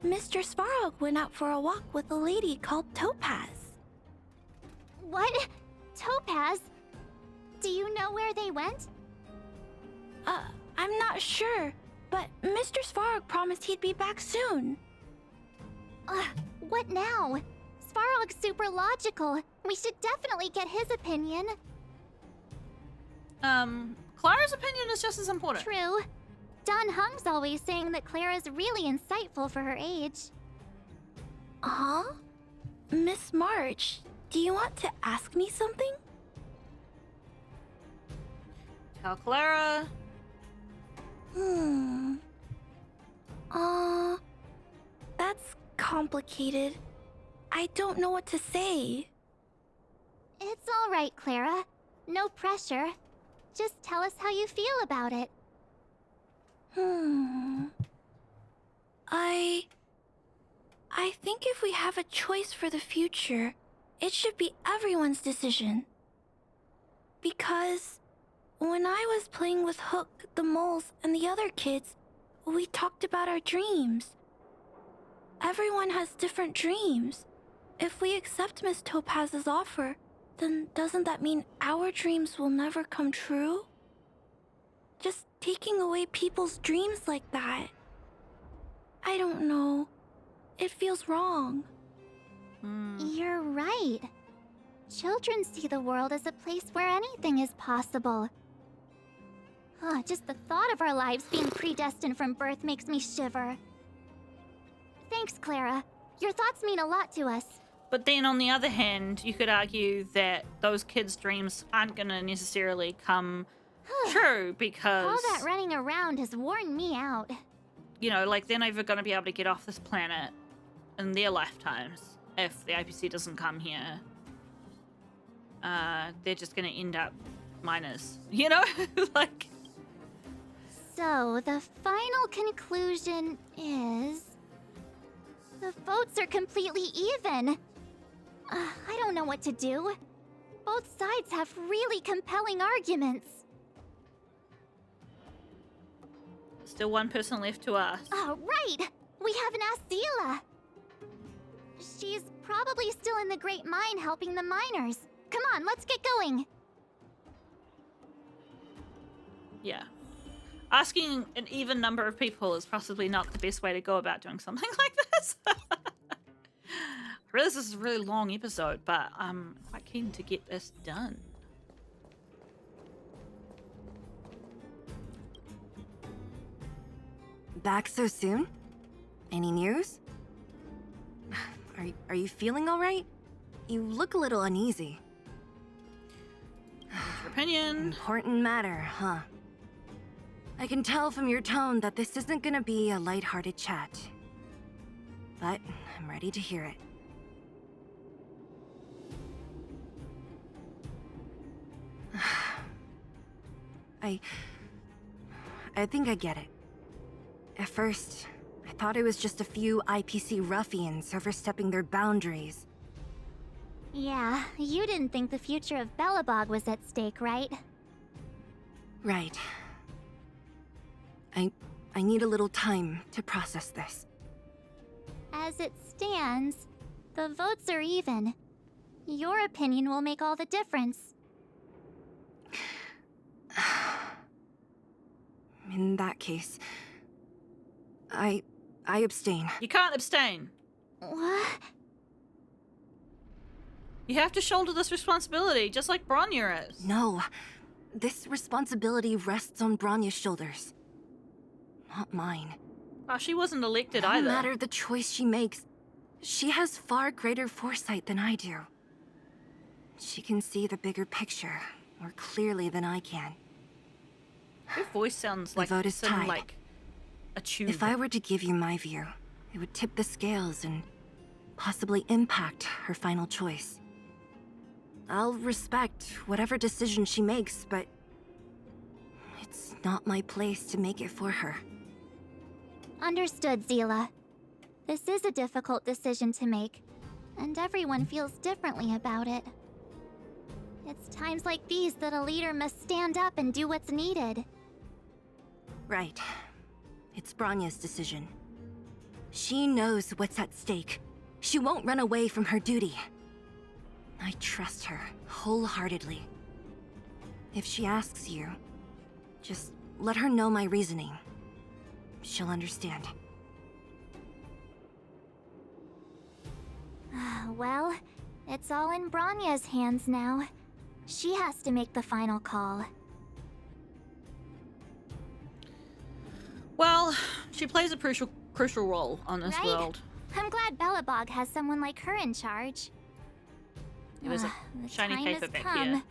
Mr. Svarog went out for a walk with a lady called Topaz. What? Topaz? Do you know where they went? I'm not sure, but Mr. Svarog promised he'd be back soon. What now? Svarog's super logical. We should definitely get his opinion. Clara's opinion is just as important. True. Don Hung's always saying that Clara's really insightful for her age. Huh? Miss March, do you want to ask me something? Tell Clara. That's complicated. I don't know what to say. It's all right, Clara. No pressure. Just tell us how you feel about it. I think if we have a choice for the future, it should be everyone's decision. Because when I was playing with Hook, the moles, and the other kids, we talked about our dreams. Everyone has different dreams. If we accept Miss Topaz's offer, then doesn't that mean our dreams will never come true? Just taking away people's dreams like that. I don't know. It feels wrong. You're right. Children see the world as a place where anything is possible. Just the thought of our lives being predestined from birth makes me shiver. Thanks, Clara. Your thoughts mean a lot to us. But then on the other hand, you could argue that those kids' dreams aren't going to necessarily come true because... All that running around has worn me out. You know, like, they're never going to be able to get off this planet in their lifetimes if the IPC doesn't come here. They're just going to end up minors, you know? Like... So, the final conclusion is... the votes are completely even. I don't know what to do. Both sides have really compelling arguments. Still one person left to ask. Right! We haven't asked Zila. She's probably still in the Great Mine helping the miners. Come on, let's get going. Yeah. Asking an even number of people is possibly not the best way to go about doing something like this. I realize this is a really long episode, but I'm quite keen to get this done. Back so soon? Any news? Are you feeling all right? You look a little uneasy. What's your opinion? Important matter, huh? I can tell from your tone that this isn't gonna be a lighthearted chat. But I'm ready to hear it. I think I get it. At first, I thought it was just a few IPC ruffians overstepping their boundaries. Yeah, you didn't think the future of Belabog was at stake, right? Right. I need a little time to process this. As it stands, the votes are even. Your opinion will make all the difference. In that case, I abstain. You can't abstain. What? You have to shoulder this responsibility, just like Broyna is. No. This responsibility rests on Broyna's shoulders. Not mine. Oh, she wasn't elected No either. No matter the choice she makes, she has far greater foresight than I do. She can see the bigger picture more clearly than I can. Your voice sounds like the vote is some, tied. like, a tune. If I were to give you my view, it would tip the scales and possibly impact her final choice. I'll respect whatever decision she makes, but it's not my place to make it for her. Understood, Zila. This is a difficult decision to make. and everyone feels differently about it. It's times like these that a leader must stand up and do what's needed. Right. It's Broyna's decision. She knows what's at stake. She won't run away from her duty. I trust her wholeheartedly. If she asks you, just let her know my reasoning. She'll understand. Well, it's all in Broyna's hands now. She has to make the final call. Well, she plays a crucial role on this Right? world. I'm glad Belabog has someone like her in charge. It was a The shiny time paper has back come. here.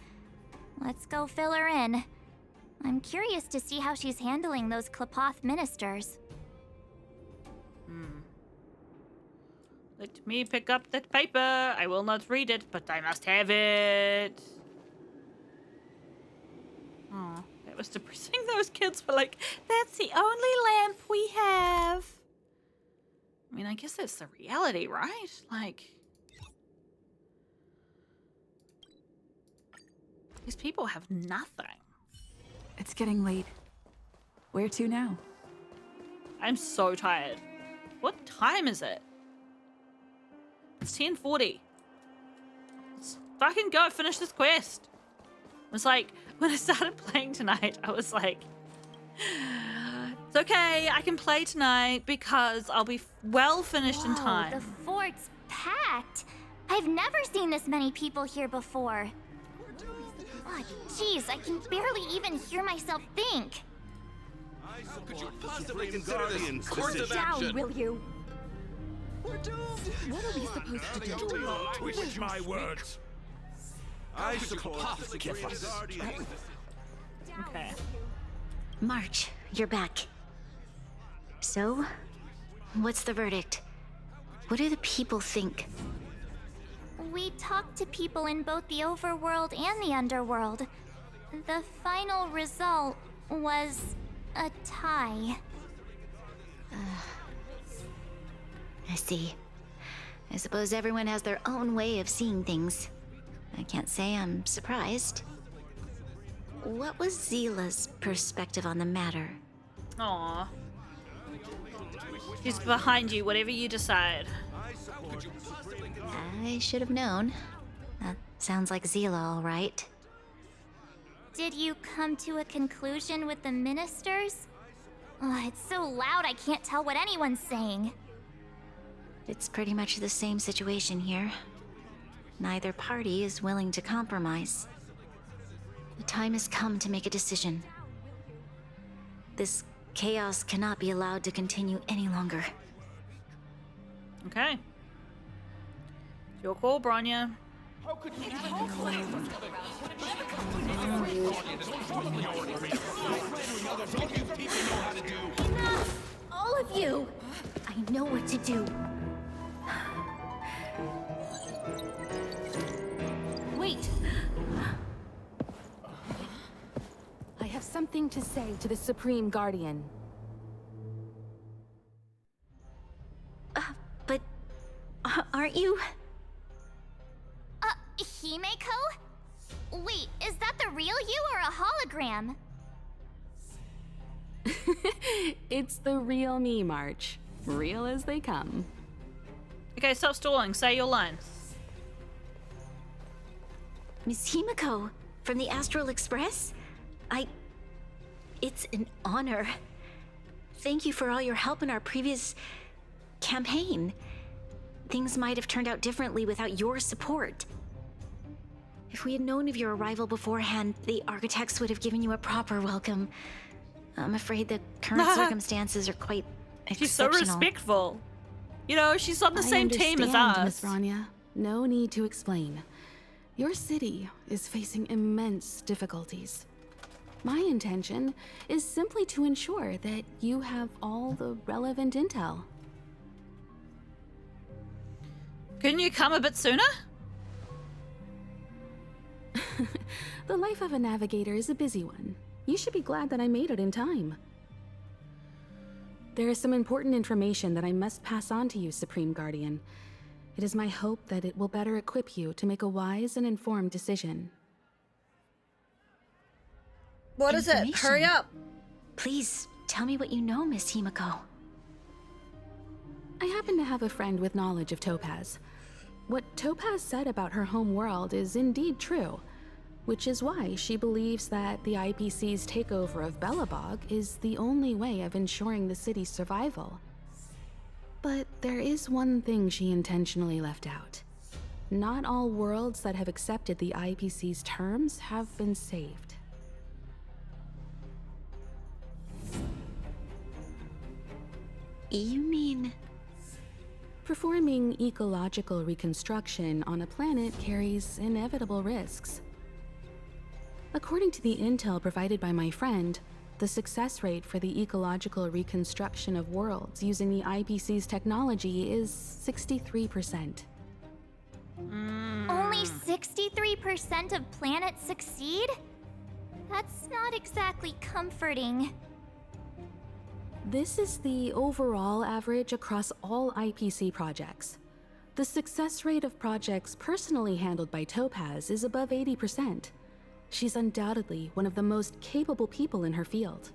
Let's go fill her in. I'm curious to see how she's handling those Klapoth ministers. Let me pick up that paper. I will not read it, but I must have it. Oh, that was depressing. Those kids were like, that's the only lamp we have. I mean, I guess that's the reality, right? Like, these people have nothing. It's getting late. Where to now? I'm so tired. What time is it? It's 10:40. Let's fucking go finish this quest. It was like, when I started playing tonight, I was like, it's okay, I can play tonight because I'll be well finished in time. The fort's packed. I've never seen this many people here before. Oh, jeez, I can barely even hear myself think. How could you possibly consider this a course of Down, action? will you? We're doomed. What are we supposed to do? Do not twist my words. I support the give Supreme us Guardian. Okay. March, you're back. So, what's the verdict? What do the people think? We talked to people in both the overworld and the underworld. The final result was a tie. I see. I suppose everyone has their own way of seeing things. I can't say I'm surprised. What was Zila's perspective on the matter? Aw. She's behind you, whatever you decide. I should have known. That sounds like Zila, all right. Did you come to a conclusion with the ministers? Oh, it's so loud I can't tell what anyone's saying. It's pretty much the same situation here. Neither party is willing to compromise. The time has come to make a decision. This chaos cannot be allowed to continue any longer. Okay. Your call, Bronya. Enough! All of you! I know what to do. Wait! I have something to say to the Supreme Guardian. But aren't you? Himeko? Wait, is that the real you or a hologram? It's the real me, March. Real as they come. Okay, stop stalling. Say your lines. Miss Himeko, from the Astral Express? It's an honor. Thank you for all your help in our previous campaign. Things might have turned out differently without your support. If we had known of your arrival beforehand, the architects would have given you a proper welcome. I'm afraid the current circumstances are quite She's so exceptional. respectful. You know, she's on the same team as understand, us. Miss Bronya. No need to explain. Your city is facing immense difficulties. My intention is simply to ensure that you have all the relevant intel. Couldn't you come a bit sooner? The life of a navigator is a busy one. You should be glad that I made it in time. There is some important information that I must pass on to you, Supreme Guardian. It is my hope that it will better equip you to make a wise and informed decision. What is it? Hurry up! Please, tell me what you know, Miss Himiko. I happen to have a friend with knowledge of Topaz. What Topaz said about her home world is indeed true, which is why she believes that the IPC's takeover of Belabog is the only way of ensuring the city's survival. But there is one thing she intentionally left out. Not all worlds that have accepted the IPC's terms have been saved. You mean... Performing ecological reconstruction on a planet carries inevitable risks. According to the intel provided by my friend, the success rate for the ecological reconstruction of worlds using the IPC's technology is 63%. Only 63% of planets succeed? That's not exactly comforting. This is the overall average across all IPC projects. The success rate of projects personally handled by Topaz is above 80%. She's undoubtedly one of the most capable people in her field.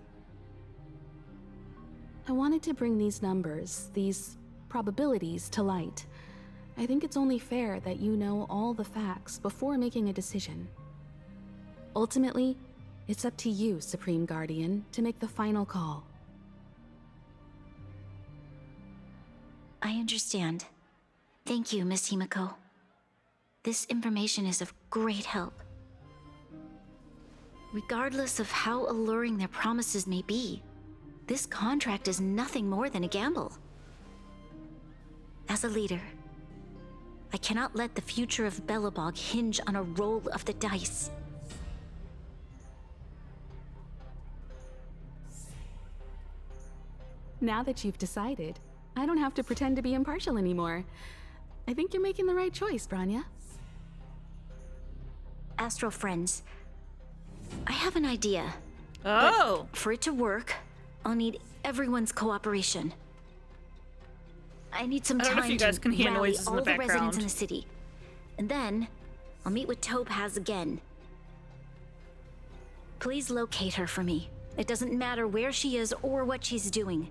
I wanted to bring these numbers, these probabilities, to light. I think it's only fair that you know all the facts before making a decision. Ultimately, it's up to you, Supreme Guardian, to make the final call. I understand. Thank you, Miss Himiko. This information is of great help. Regardless of how alluring their promises may be, this contract is nothing more than a gamble. As a leader, I cannot let the future of Belabog hinge on a roll of the dice. Now that you've decided, I don't have to pretend to be impartial anymore. I think you're making the right choice, Broyna. Astral friends, I have an idea. Oh! But for it to work, I'll need everyone's cooperation. I need some I don't know time if you guys to can hear rally noises in all the the residents background. in the city. And then, I'll meet with Topaz again. Please locate her for me. It doesn't matter where she is or what she's doing.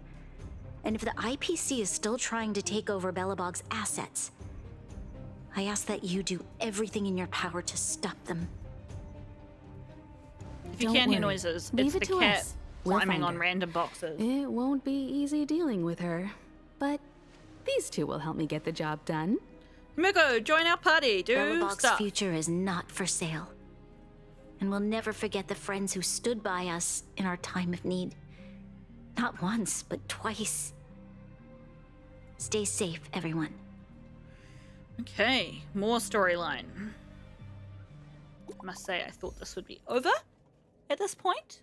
And if the IPC is still trying to take over Belabog's assets, I ask that you do everything in your power to stop them. If you Don't can't hear worry. noises, Leave it's it the to cat us. We'll climbing find on her. random boxes. It won't be easy dealing with her, but these two will help me get the job done. Himiko, join our party, do Belabog's stuff. future is not for sale. And we'll never forget the friends who stood by us in our time of need. Not once, but twice. Stay safe, everyone. Okay, more storyline. I must say, I thought this would be over at this point.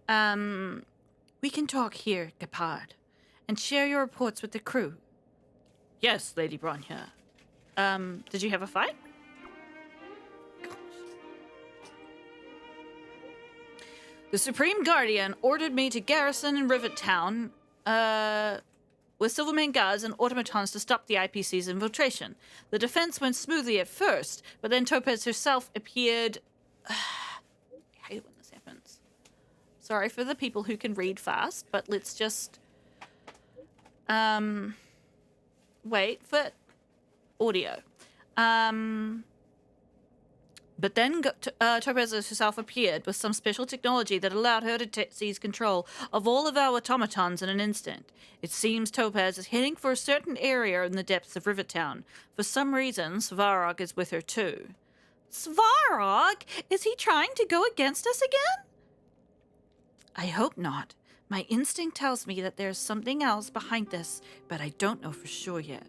We can talk here, Gepard, and share your reports with the crew. Yes, Lady Broyna. Did you have a fight? The Supreme Guardian ordered me to garrison in Rivet Town, with Silvermane guards and automatons to stop the IPC's infiltration. The defense went smoothly at first, but then Topaz herself appeared... I hate when this happens. Sorry for the people who can read fast, but let's just... wait for audio. But then Topaz herself appeared with some special technology that allowed her to seize control of all of our automatons in an instant. It seems Topaz is heading for a certain area in the depths of Rivertown. For some reason, Svarog is with her too. Svarog? Is he trying to go against us again? I hope not. My instinct tells me that there's something else behind this, but I don't know for sure yet.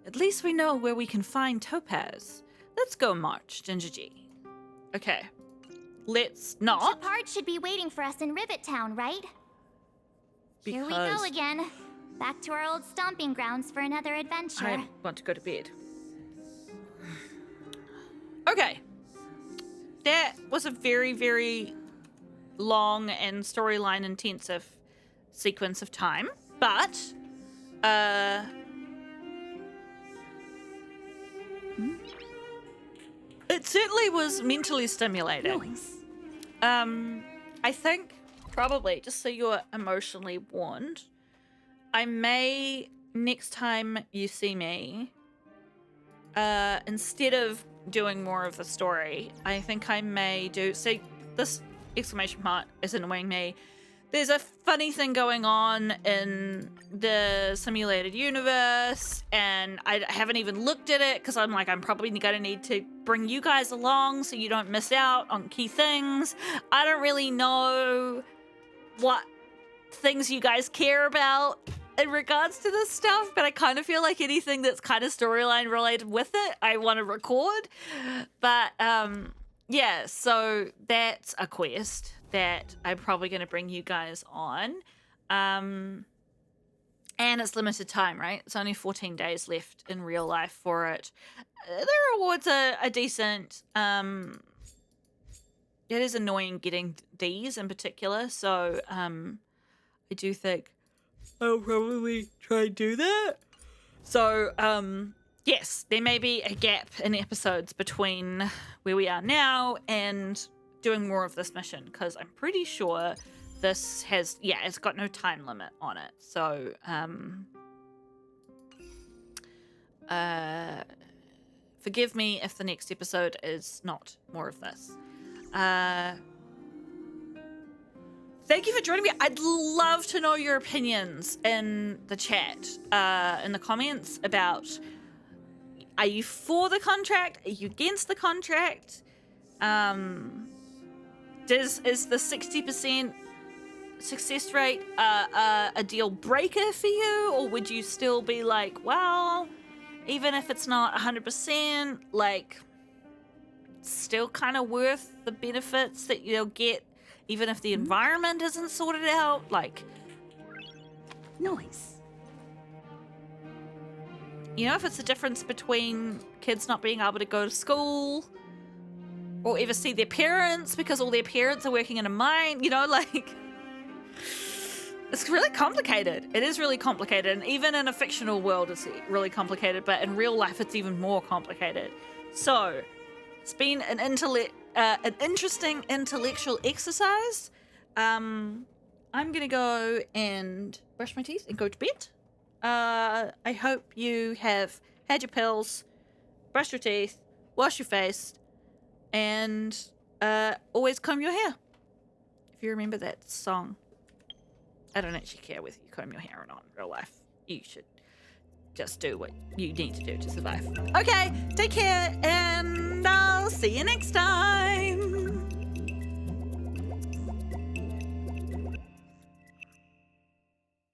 At least we know where we can find Topaz. Let's go march, Ginger G. Okay. Let's not. Gepard should be waiting for us in Rivet Town, right? Here we go again. Back to our old stomping grounds for another adventure. I want to go to bed. Okay. That was a very, very long and storyline intensive sequence of time, but It certainly was mentally stimulating. Nice. I think probably, just so you're emotionally warned, I may, next time you see me, instead of doing more of the story, I think I may do, see, this exclamation mark is annoying me. There's a funny thing going on in the simulated universe, and I haven't even looked at it because I'm like, I'm probably gonna need to bring you guys along so you don't miss out on key things. I don't really know what things you guys care about in regards to this stuff, but I kind of feel like anything that's kind of storyline related with it, I want to record. But yeah, so that's a quest that I'm probably going to bring you guys on. And it's limited time, right? It's only 14 days left in real life for it. The rewards are decent. It is annoying getting these in particular, so I do think I'll probably try and do that. So, yes, there may be a gap in episodes between where we are now and doing more of this mission, because I'm pretty sure this has, yeah, it's got no time limit on it. So, forgive me if the next episode is not more of this. Thank you for joining me. I'd love to know your opinions in the chat, in the comments about, are you for the contract? Are you against the contract? Is the 60% success rate a deal breaker for you? Or would you still be like, well, even if it's not 100%, like, still kind of worth the benefits that you'll get even if the environment isn't sorted out? Like, Nice. you know, if it's the difference between kids not being able to go to school or ever see their parents because all their parents are working in a mine, you know, like, it's really complicated. It is really complicated, and even in a fictional world it's really complicated, but in real life it's even more complicated. So it's been an interesting intellectual exercise. I'm gonna go and brush my teeth and go to bed. I hope you have had your pills, brushed your teeth, washed your face, and always comb your hair. If you remember that song. I don't actually care whether you comb your hair or not in real life. You should just do what you need to do to survive. Okay, take care, and I'll see you next time.